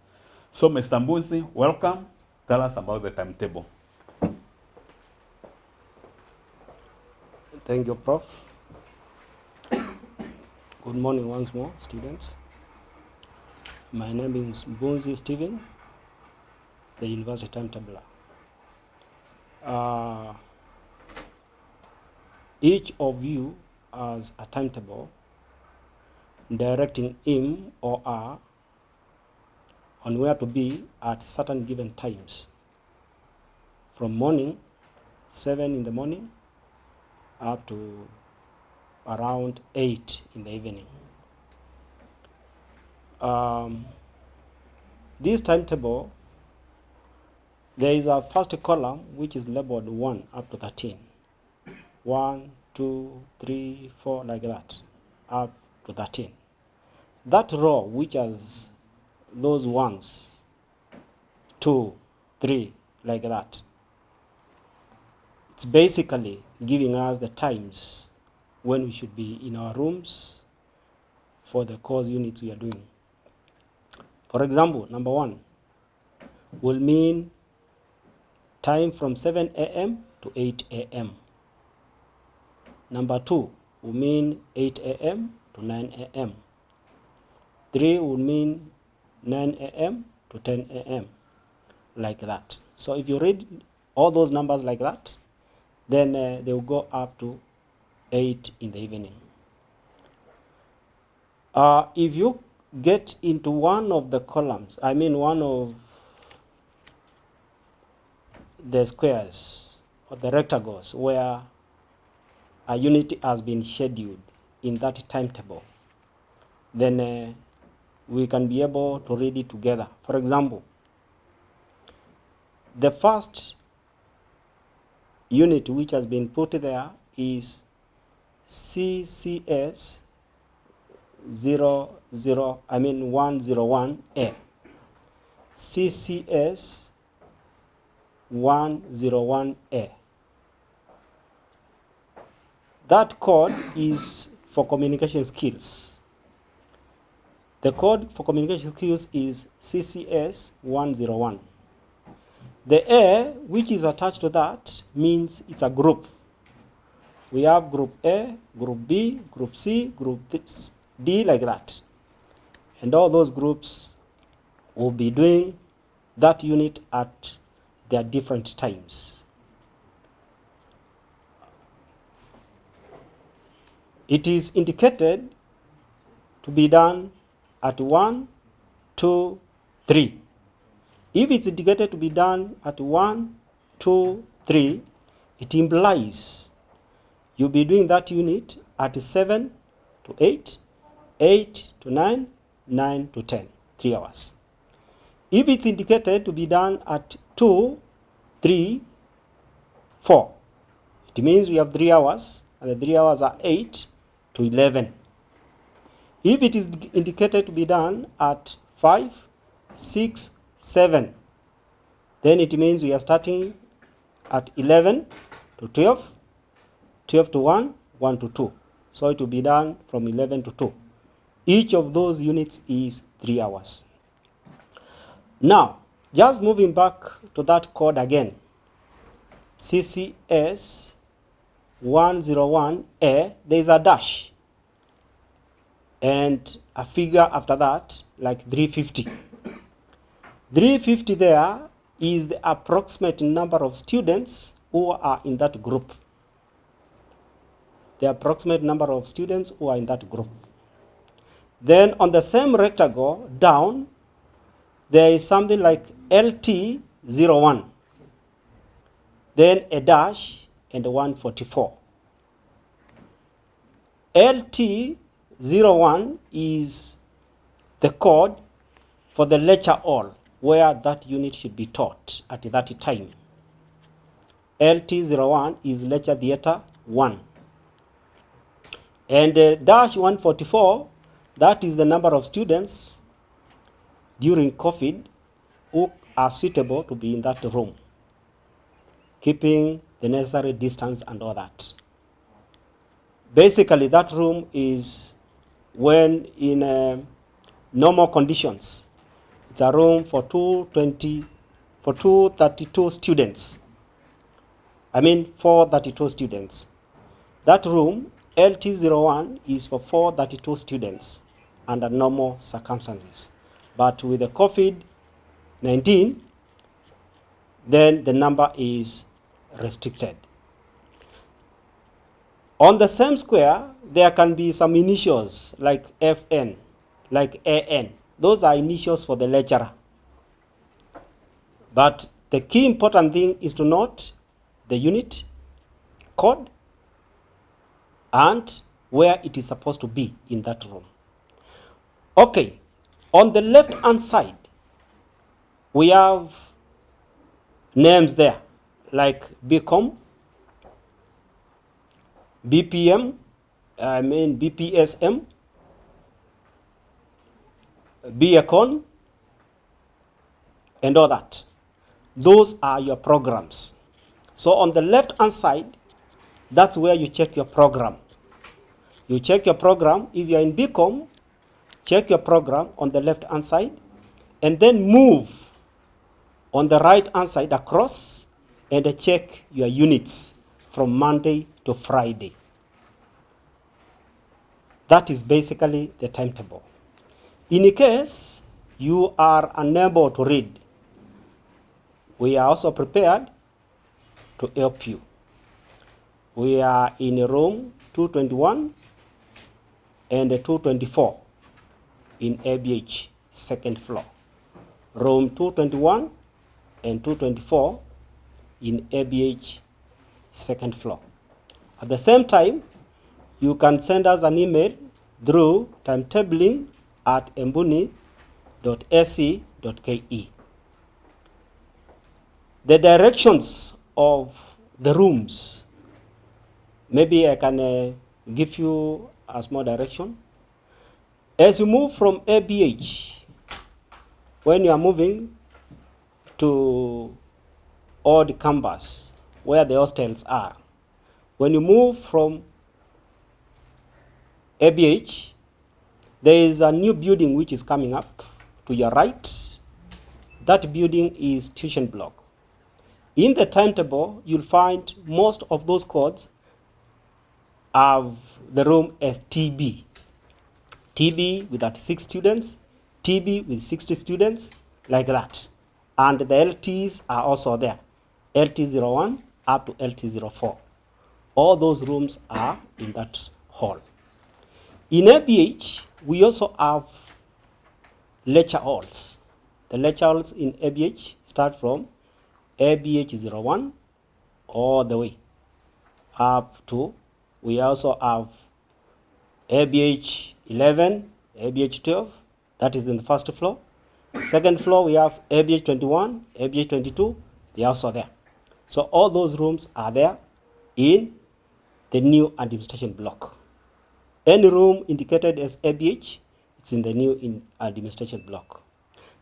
So Mr. Mbunzi, welcome. Tell us about the timetable. Thank you, Prof. Good morning once more, students. My name is Mbunzi Stephen, the university timetabler. each of you has a timetable directing him or her on where to be at certain given times, from morning 7 in the morning up to around 8 in the evening. This timetable, there is a first column which is labeled 1 up to 13. 1, 2, 3, 4, like that, up to 13. That row which has those ones, 2, 3, like that, it's basically giving us the times when we should be in our rooms for the course units we are doing. For example, number 1 will mean time from 7 a.m. to 8 a.m. Number 2 will mean 8 a.m. to 9 a.m. 3 will mean 9 a.m. to 10 a.m. like that. So if you read all those numbers like that, then they will go up to 8 in the evening. If you get into one of the columns, I mean one of the squares or the rectangles where a unit has been scheduled in that timetable, then we can be able to read it together. For example, the first unit which has been put there is CCS 101A. CCS 101A. That code is for communication skills. The code for communication skills is CCS 101. The A, which is attached to that, means it's a group. We have group A, group B, group C, group D, like that. And all those groups will be doing that unit at their different times. It is indicated to be done at 1, 2, 3. If it's indicated to be done at 1, 2, 3, it implies you'll be doing that unit at 7 to 8, 8 to 9, 9 to 10, 3 hours. If it's indicated to be done at 2, 3, 4, it means we have 3 hours, and the 3 hours are 8 to 11. If it is indicated to be done at 5, 6, 7, then it means we are starting at 11 to 12, 12 to 1, 1 to 2. So it will be done from 11 to 2. Each of those units is 3 hours. Now, just moving back to that code again, CCS 101A, there is a dash and a figure after that, like 350. 350 there is the approximate number of students who are in that group. The approximate number of students who are in that group. Then on the same rectangle down, there is something like LT01. Then a dash and 144. LT01 is the code for the lecture hall where that unit should be taught at that time. LT01 is lecture theater 1. And dash 144, that is the number of students during COVID who are suitable to be in that room, keeping the necessary distance and all that. Basically, that room is when in normal conditions, it's a room for 232 students. I mean 432 students. That room, LT01, is for 432 students under normal circumstances. But with the COVID-19, then the number is restricted. On the same square, there can be some initials like FN, like AN. Those are initials for the lecturer. But the key important thing is to note the unit, code, and where it is supposed to be in that room. Okay, on the left hand side, we have names there like BCom, BPM, BPSM, BAcon, and all that. Those are your programs. So on the left hand side, that's where you check your program. You check your program. If you're in BCom, check your program on the left hand side, and then move on the right hand side across and check your units from Monday to Friday. That is basically the timetable. In case you are unable to read, we are also prepared to help you. We are in room 221 and 224 in ABH, second floor. Room 221 and 224 in ABH, second floor. At the same time, you can send us an email through timetabling@embuni.ac.ke. The directions of the rooms, maybe I can give you a small direction. As you move from ABH, when you are moving to all the campus where the hostels are, when you move from ABH, there is a new building which is coming up to your right. That building is tuition block. In the timetable, you'll find most of those codes have the room as TB. TB with 36 students, TB with 60 students, like that. And the LTs are also there. LT01 up to LT04. All those rooms are in that hall. In ABH, we also have lecture halls. The lecture halls in ABH start from ABH01 all the way up to, we also have ABH11, ABH12, that is in the first floor. Second floor, we have ABH21, ABH22, they are also there. So all those rooms are there in the new administration block. Any room indicated as ABH, it's in the new administration block.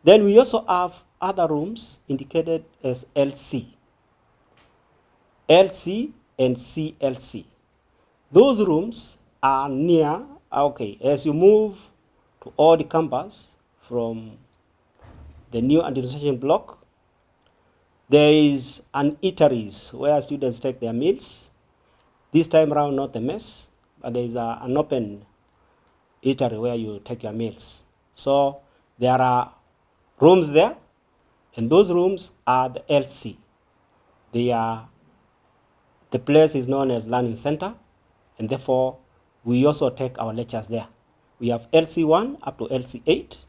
Then we also have other rooms indicated as LC. LC and CLC. Those rooms are near, as you move to all the campus from the new administration block, there is an eateries where students take their meals. This time around, not the mess, but there is an open eatery where you take your meals. So there are rooms there, and those rooms are the LC. The place is known as Learning Center, and therefore we also take our lectures there. We have LC1 up to LC8.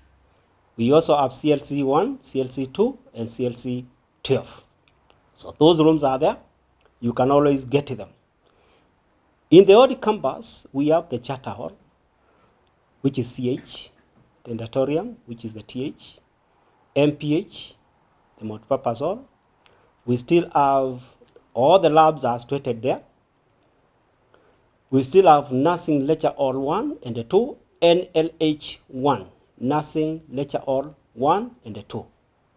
We also have CLC1, CLC2, and CLC12. So those rooms are there. You can always get to them. In the old campus, we have the charter hall, which is CH, the auditorium, which is the TH, MPH, the multipurpose hall. We still have all the labs are situated there. We still have nursing lecture hall 1 and 2, NLH1, nursing lecture hall 1 and 2.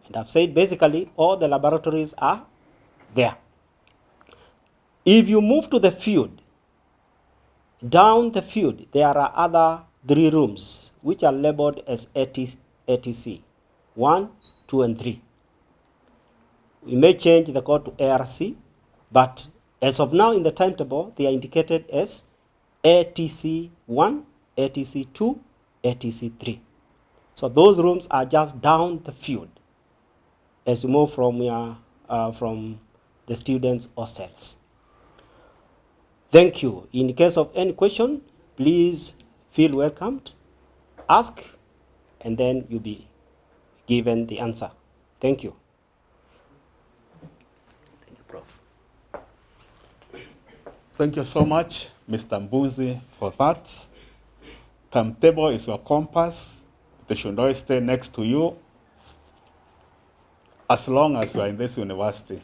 And I've said basically all the laboratories are there. If you move to the field, down the field, there are other 3 rooms which are labeled as ATC, 1, 2, and 3. We may change the code to ARC, but as of now in the timetable, they are indicated as ATC1, ATC2, ATC3. So those rooms are just down the field as you move from the students' hostels. Thank you. In case of any question, please feel welcomed, ask, and then you'll be given the answer. Thank you. Thank you, Prof. Thank you so much, Mr. Mbuzi, for that. Timetable is your compass. They should always stay next to you as long as you are in this university.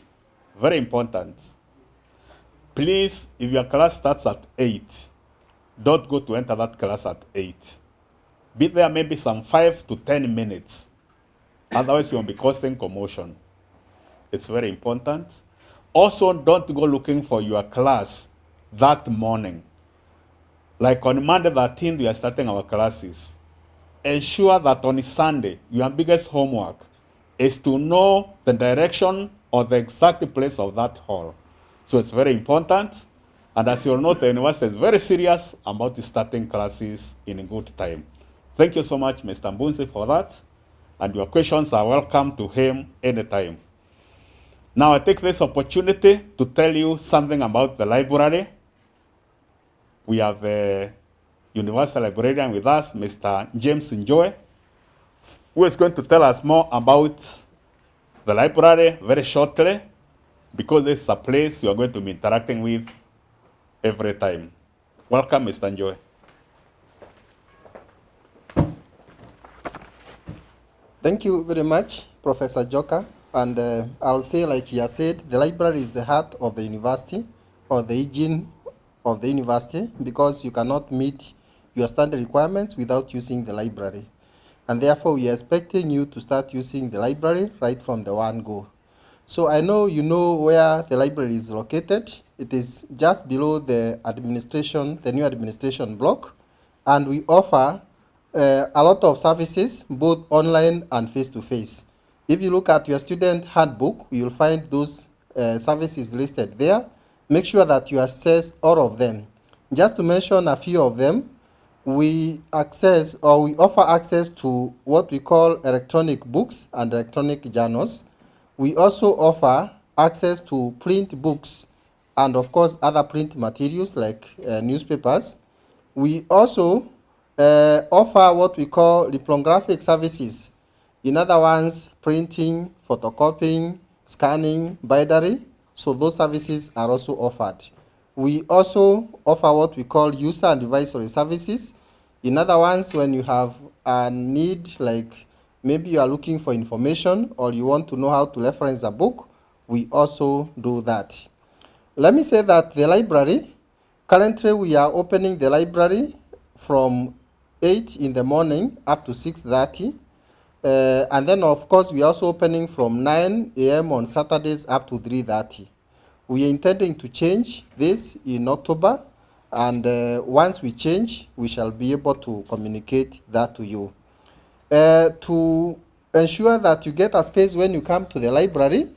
Very important. Please, if your class starts at 8, don't go to enter that class at 8. Be there maybe some 5 to 10 minutes. Otherwise, you'll be causing commotion. It's very important. Also, don't go looking for your class that morning. Like on Monday 13th, we are starting our classes. Ensure that on Sunday, your biggest homework is to know the direction or the exact place of that hall. So it's very important. And as you all know, the university is very serious about starting classes in a good time. Thank you so much, Mr. Mbunzi, for that. And your questions are welcome to him anytime. Now I take this opportunity to tell you something about the library. We have a University Librarian with us, Mr. James Njoe, who is going to tell us more about the library very shortly, because this is a place you are going to be interacting with every time. Welcome, Mr. Njoe. Thank you very much, Professor Joka. And I'll say, like he has said, the library is the heart of the university, or the engine of the university, because you cannot meet your standard requirements without using the library. And therefore, we are expecting you to start using the library right from the one go. So I know you know where the library is located. It is just below the administration, the new administration block. And we offer a lot of services, both online and face-to-face. If you look at your student handbook, you'll find those services listed there. Make sure that you access all of them. Just to mention a few of them, we offer access to what we call electronic books and electronic journals. We also offer access to print books and, of course, other print materials like newspapers. We also offer what we call lithographic services. In other words, printing, photocopying, scanning, bindery. So those services are also offered. We also offer what we call user and advisory services. In other words, when you have a need, like maybe you are looking for information or you want to know how to reference a book, we also do that. Let me say that the library, currently we are opening the library from 8 in the morning up to 6:30. And then, of course, we are also opening from 9 a.m. on Saturdays up to 3:30. We are intending to change this in October, and once we change, we shall be able to communicate that to you. To ensure that you get a space when you come to the library,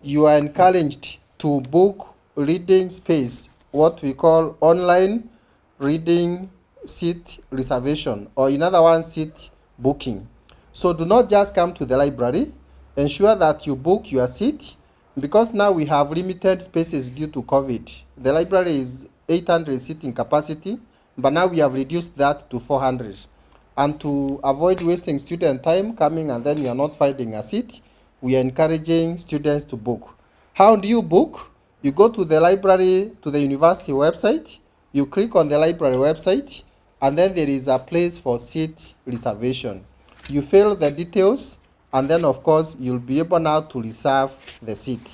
you are encouraged to book reading space, what we call online reading seat reservation, or in other words, seat booking. So do not just come to the library. Ensure that you book your seat, because now we have limited spaces due to COVID. The library is 800 seating capacity, but now we have reduced that to 400. And to avoid wasting student time coming and then you are not finding a seat, we are encouraging students to book. How do you book? You go to the library, to the university website, you click on the library website, and then there is a place for seat reservation. You fill the details, and then of course you'll be able now to reserve the seat.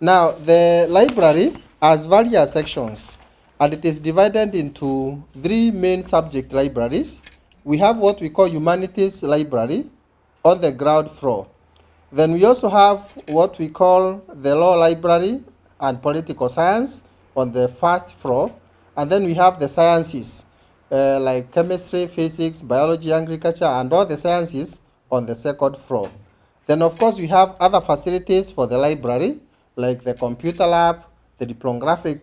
Now the library has various sections, and it is divided into 3 main subject libraries. We have what we call humanities library on the ground floor. Then we also have what we call the law library and political science on the first floor. And then we have the sciences like chemistry, physics, biology, agriculture, and all the sciences on the second floor. Then of course we have other facilities for the library, like the computer lab, the diplographic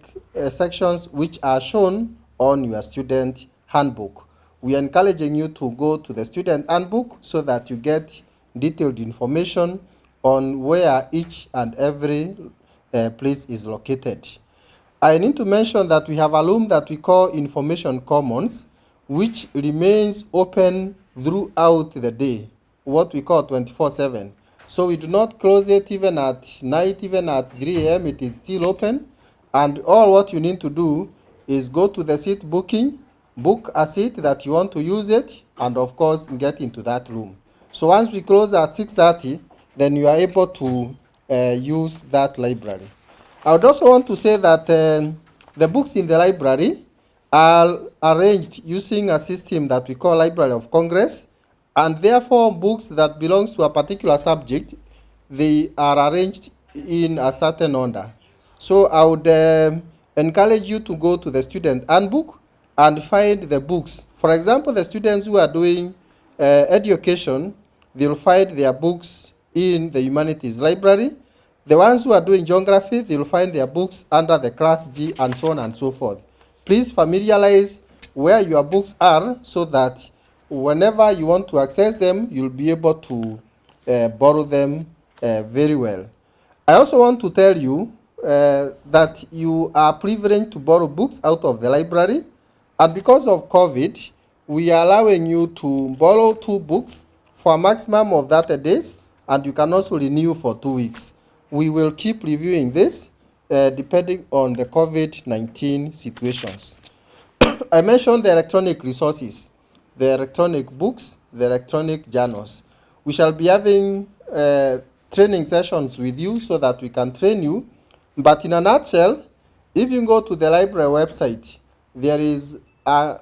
sections, which are shown on your student handbook. We are encouraging you to go to the student handbook so that you get detailed information on where each and every place is located. I need to mention that we have a room that we call Information Commons, which remains open throughout the day, what we call 24/7. So we do not close it even at night, even at 3 a.m. It is still open. And all what you need to do is go to the seat booking, book a seat that you want to use it, and of course get into that room. So once we close at 6:30, then you are able to use that library. I would also want to say that the books in the library are arranged using a system that we call Library of Congress, and therefore books that belongs to a particular subject, they are arranged in a certain order. So I would encourage you to go to the student handbook and find the books. For example, the students who are doing education, they'll find their books in the humanities library. The ones who are doing geography, they'll find their books under the class G and so on and so forth. Please familiarize where your books are so that whenever you want to access them, you'll be able to borrow them very well. I also want to tell you that you are privileged to borrow books out of the library, and because of COVID, we are allowing you to borrow 2 books for a maximum of 30 days, and you can also renew for 2 weeks. We will keep reviewing this depending on the COVID-19 situations. I mentioned the electronic resources, the electronic books, the electronic journals. We shall be having training sessions with you so that we can train you. But in a nutshell, if you go to the library website, there is a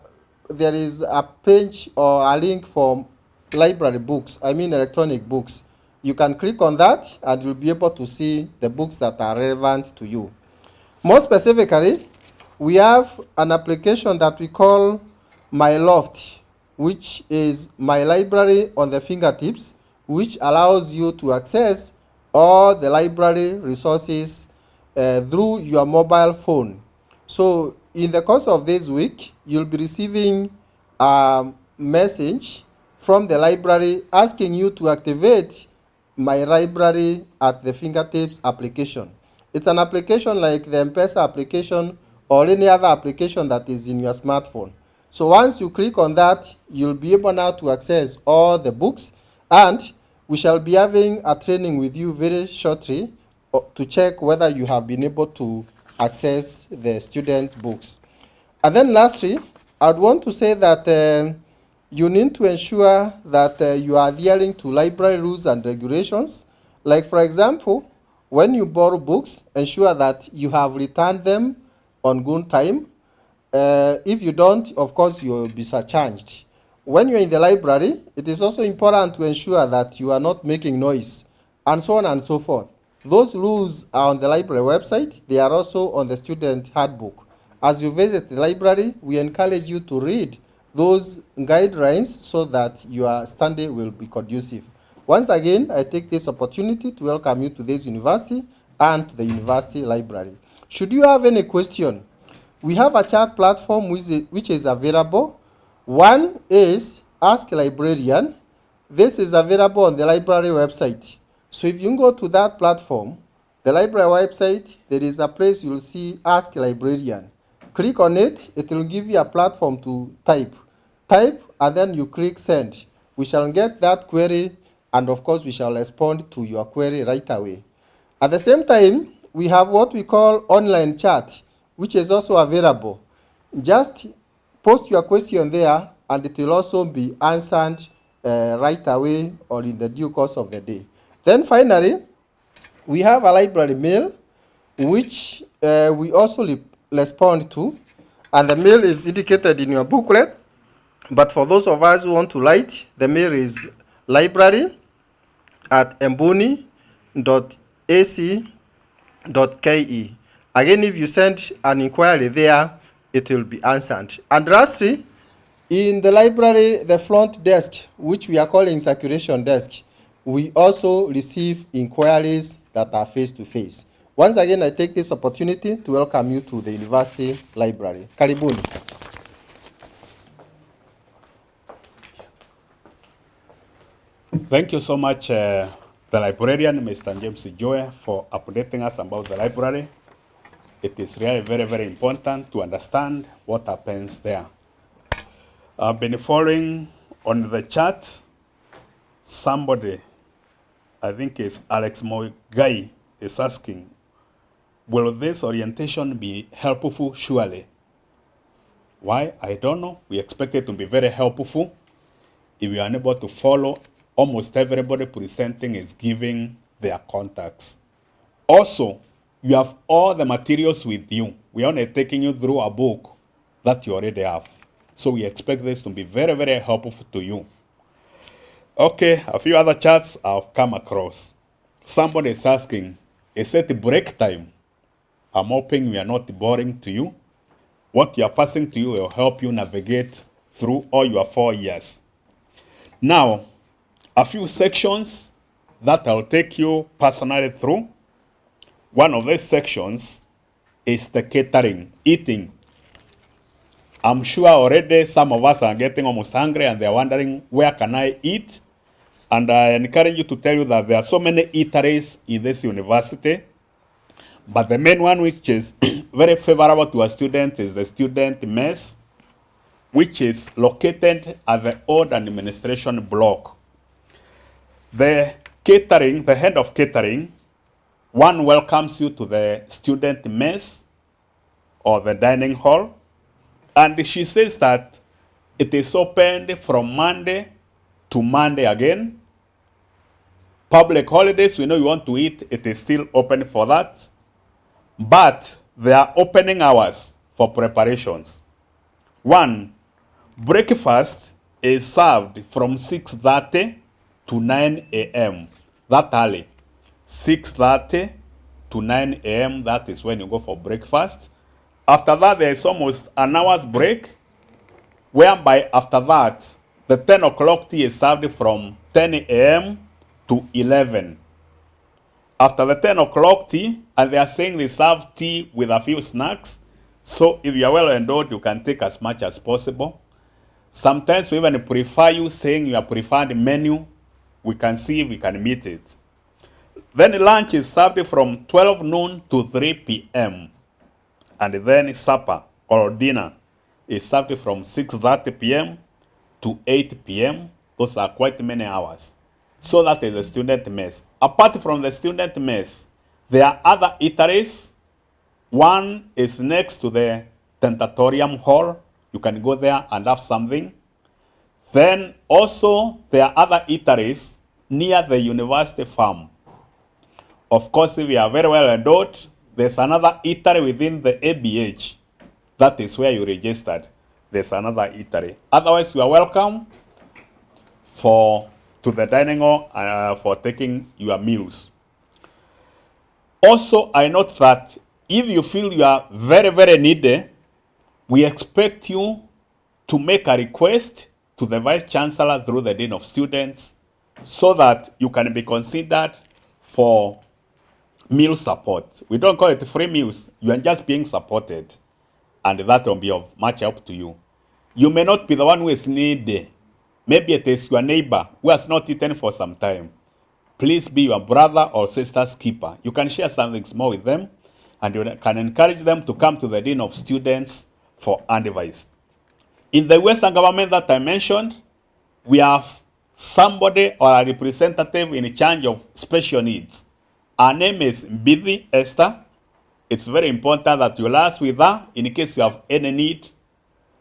page or a link for library books, I mean electronic books. You can click on that and you'll be able to see the books that are relevant to you. More specifically, we have an application that we call My Loft, which is my library on the fingertips, which allows you to access all the library resources through your mobile phone. So in the course of this week, you'll be receiving a message from the library asking you to activate My Library at the Fingertips application. It's an application like the M-Pesa application or any other application that is in your smartphone. So once you click on that, you'll be able now to access all the books, and we shall be having a training with you very shortly to check whether you have been able to access the student books. And then lastly, I'd want to say that you need to ensure that you are adhering to library rules and regulations. Like for example, when you borrow books, ensure that you have returned them on good time. If you don't, of course, you will be surcharged. When you're in the library, it is also important to ensure that you are not making noise, and so on and so forth. Those rules are on the library website. They are also on the student handbook. As you visit the library, we encourage you to read those guidelines so that your study will be conducive. Once again, I take this opportunity to welcome you to this university and to the university library. Should you have any question, we have a chat platform which is available. One is Ask Librarian. This is available on the library website. So if you go to that platform, the library website, there is a place you'll see Ask Librarian. Click on it, it will give you a platform to type. Type, and then you click send. We shall get that query, and of course we shall respond to your query right away. At the same time, we have what we call online chat, which is also available. Just post your question there, and it will also be answered right away or in the due course of the day. Then finally, we have a library mail, which we also respond to, and the mail is indicated in your booklet. But for those of us who want to write, the mail is library@embuni.ac.ke. Again, if you send an inquiry there, it will be answered. And lastly, in the library, the front desk, which we are calling circulation desk, we also receive inquiries that are face-to-face. Once again, I take this opportunity to welcome you to the university library. Karibuni. Thank you so much, the librarian, Mr. James Joy, for updating us about the library. It is really very, very important to understand what happens there. I've been following on the chat. Somebody, I think it's Alex Moigai, is asking, will this orientation be helpful? Surely. Why? I don't know. We expect it to be very helpful. If you are unable to follow, almost everybody presenting is giving their contacts. Also, you have all the materials with you. We are only taking you through a book that you already have. So we expect this to be very, very helpful to you. Okay, a few other chats I've come across. Somebody is asking, is it break time? I'm hoping we are not boring to you. What you are passing to you will help you navigate through all your 4 years. Now, a few sections that I'll take you personally through. One of these sections is the catering, eating. I'm sure already some of us are getting almost hungry and they're wondering, where can I eat? And I encourage you to tell you that there are so many eateries in this university. But the main one which is very favorable to our students is the student mess, which is located at the old administration block. The catering, the head of catering, one welcomes you to the student mess or the dining hall, and she says that it is opened from Monday to Monday again. Public holidays, we know you want to eat, it is still open for that. But there are opening hours for preparations. 1, breakfast is served from 6:30 to 9 a.m. That early. 6:30 to 9 a.m. That is when you go for breakfast. After that, there is almost an hour's break, whereby after that, the 10 o'clock tea is served from 10 a.m. to 11. After the 10 o'clock tea, and they are saying they serve tea with a few snacks. So if you are well endowed, you can take as much as possible. Sometimes we even prefer you saying your preferred menu. We can see if we can meet it. Then lunch is served from 12 noon to 3 p.m. And then supper or dinner is served from 6:30 p.m. to 8 p.m. Those are quite many hours. So that is the student mess. Apart from the student mess, there are other eateries. One is next to the Tentatorium Hall. You can go there and have something. Then also there are other eateries near the university farm. Of course, if you are very well endowed, there's another eatery within the ABH. That is where you registered. There's another eatery. Otherwise, you are welcome to the dining hall for taking your meals. Also, I note that if you feel you are very, very needy, we expect you to make a request to the Vice Chancellor through the Dean of Students so that you can be considered for meal support. We don't call it free meals. You are just being supported, and that will be of much help to you. You may not be the one who is needy. Maybe it is your neighbor who has not eaten for some time. Please be your brother or sister's keeper. You can share something small with them, and you can encourage them to come to the Dean of Students for advice. In the Western government that I mentioned, we have somebody or a representative in charge of special needs. Her name is Bibi Esther. It's very important that you liaise with her in case you have any need,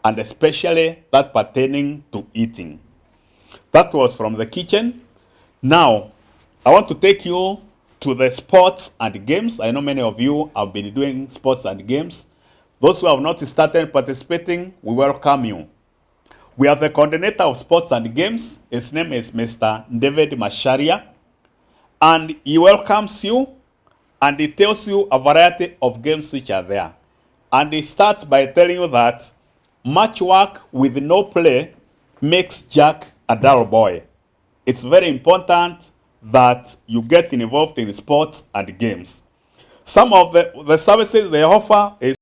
and especially that pertaining to eating. That was from the kitchen. Now, I want to take you to the sports and games. I know many of you have been doing sports and games. Those who have not started participating, we welcome you. We have the coordinator of sports and games. His name is Mr. David Masharia. And he welcomes you, and he tells you a variety of games which are there. And he starts by telling you that much work with no play makes Jack a dull boy. It's very important that you get involved in sports and games. Some of the services they offer is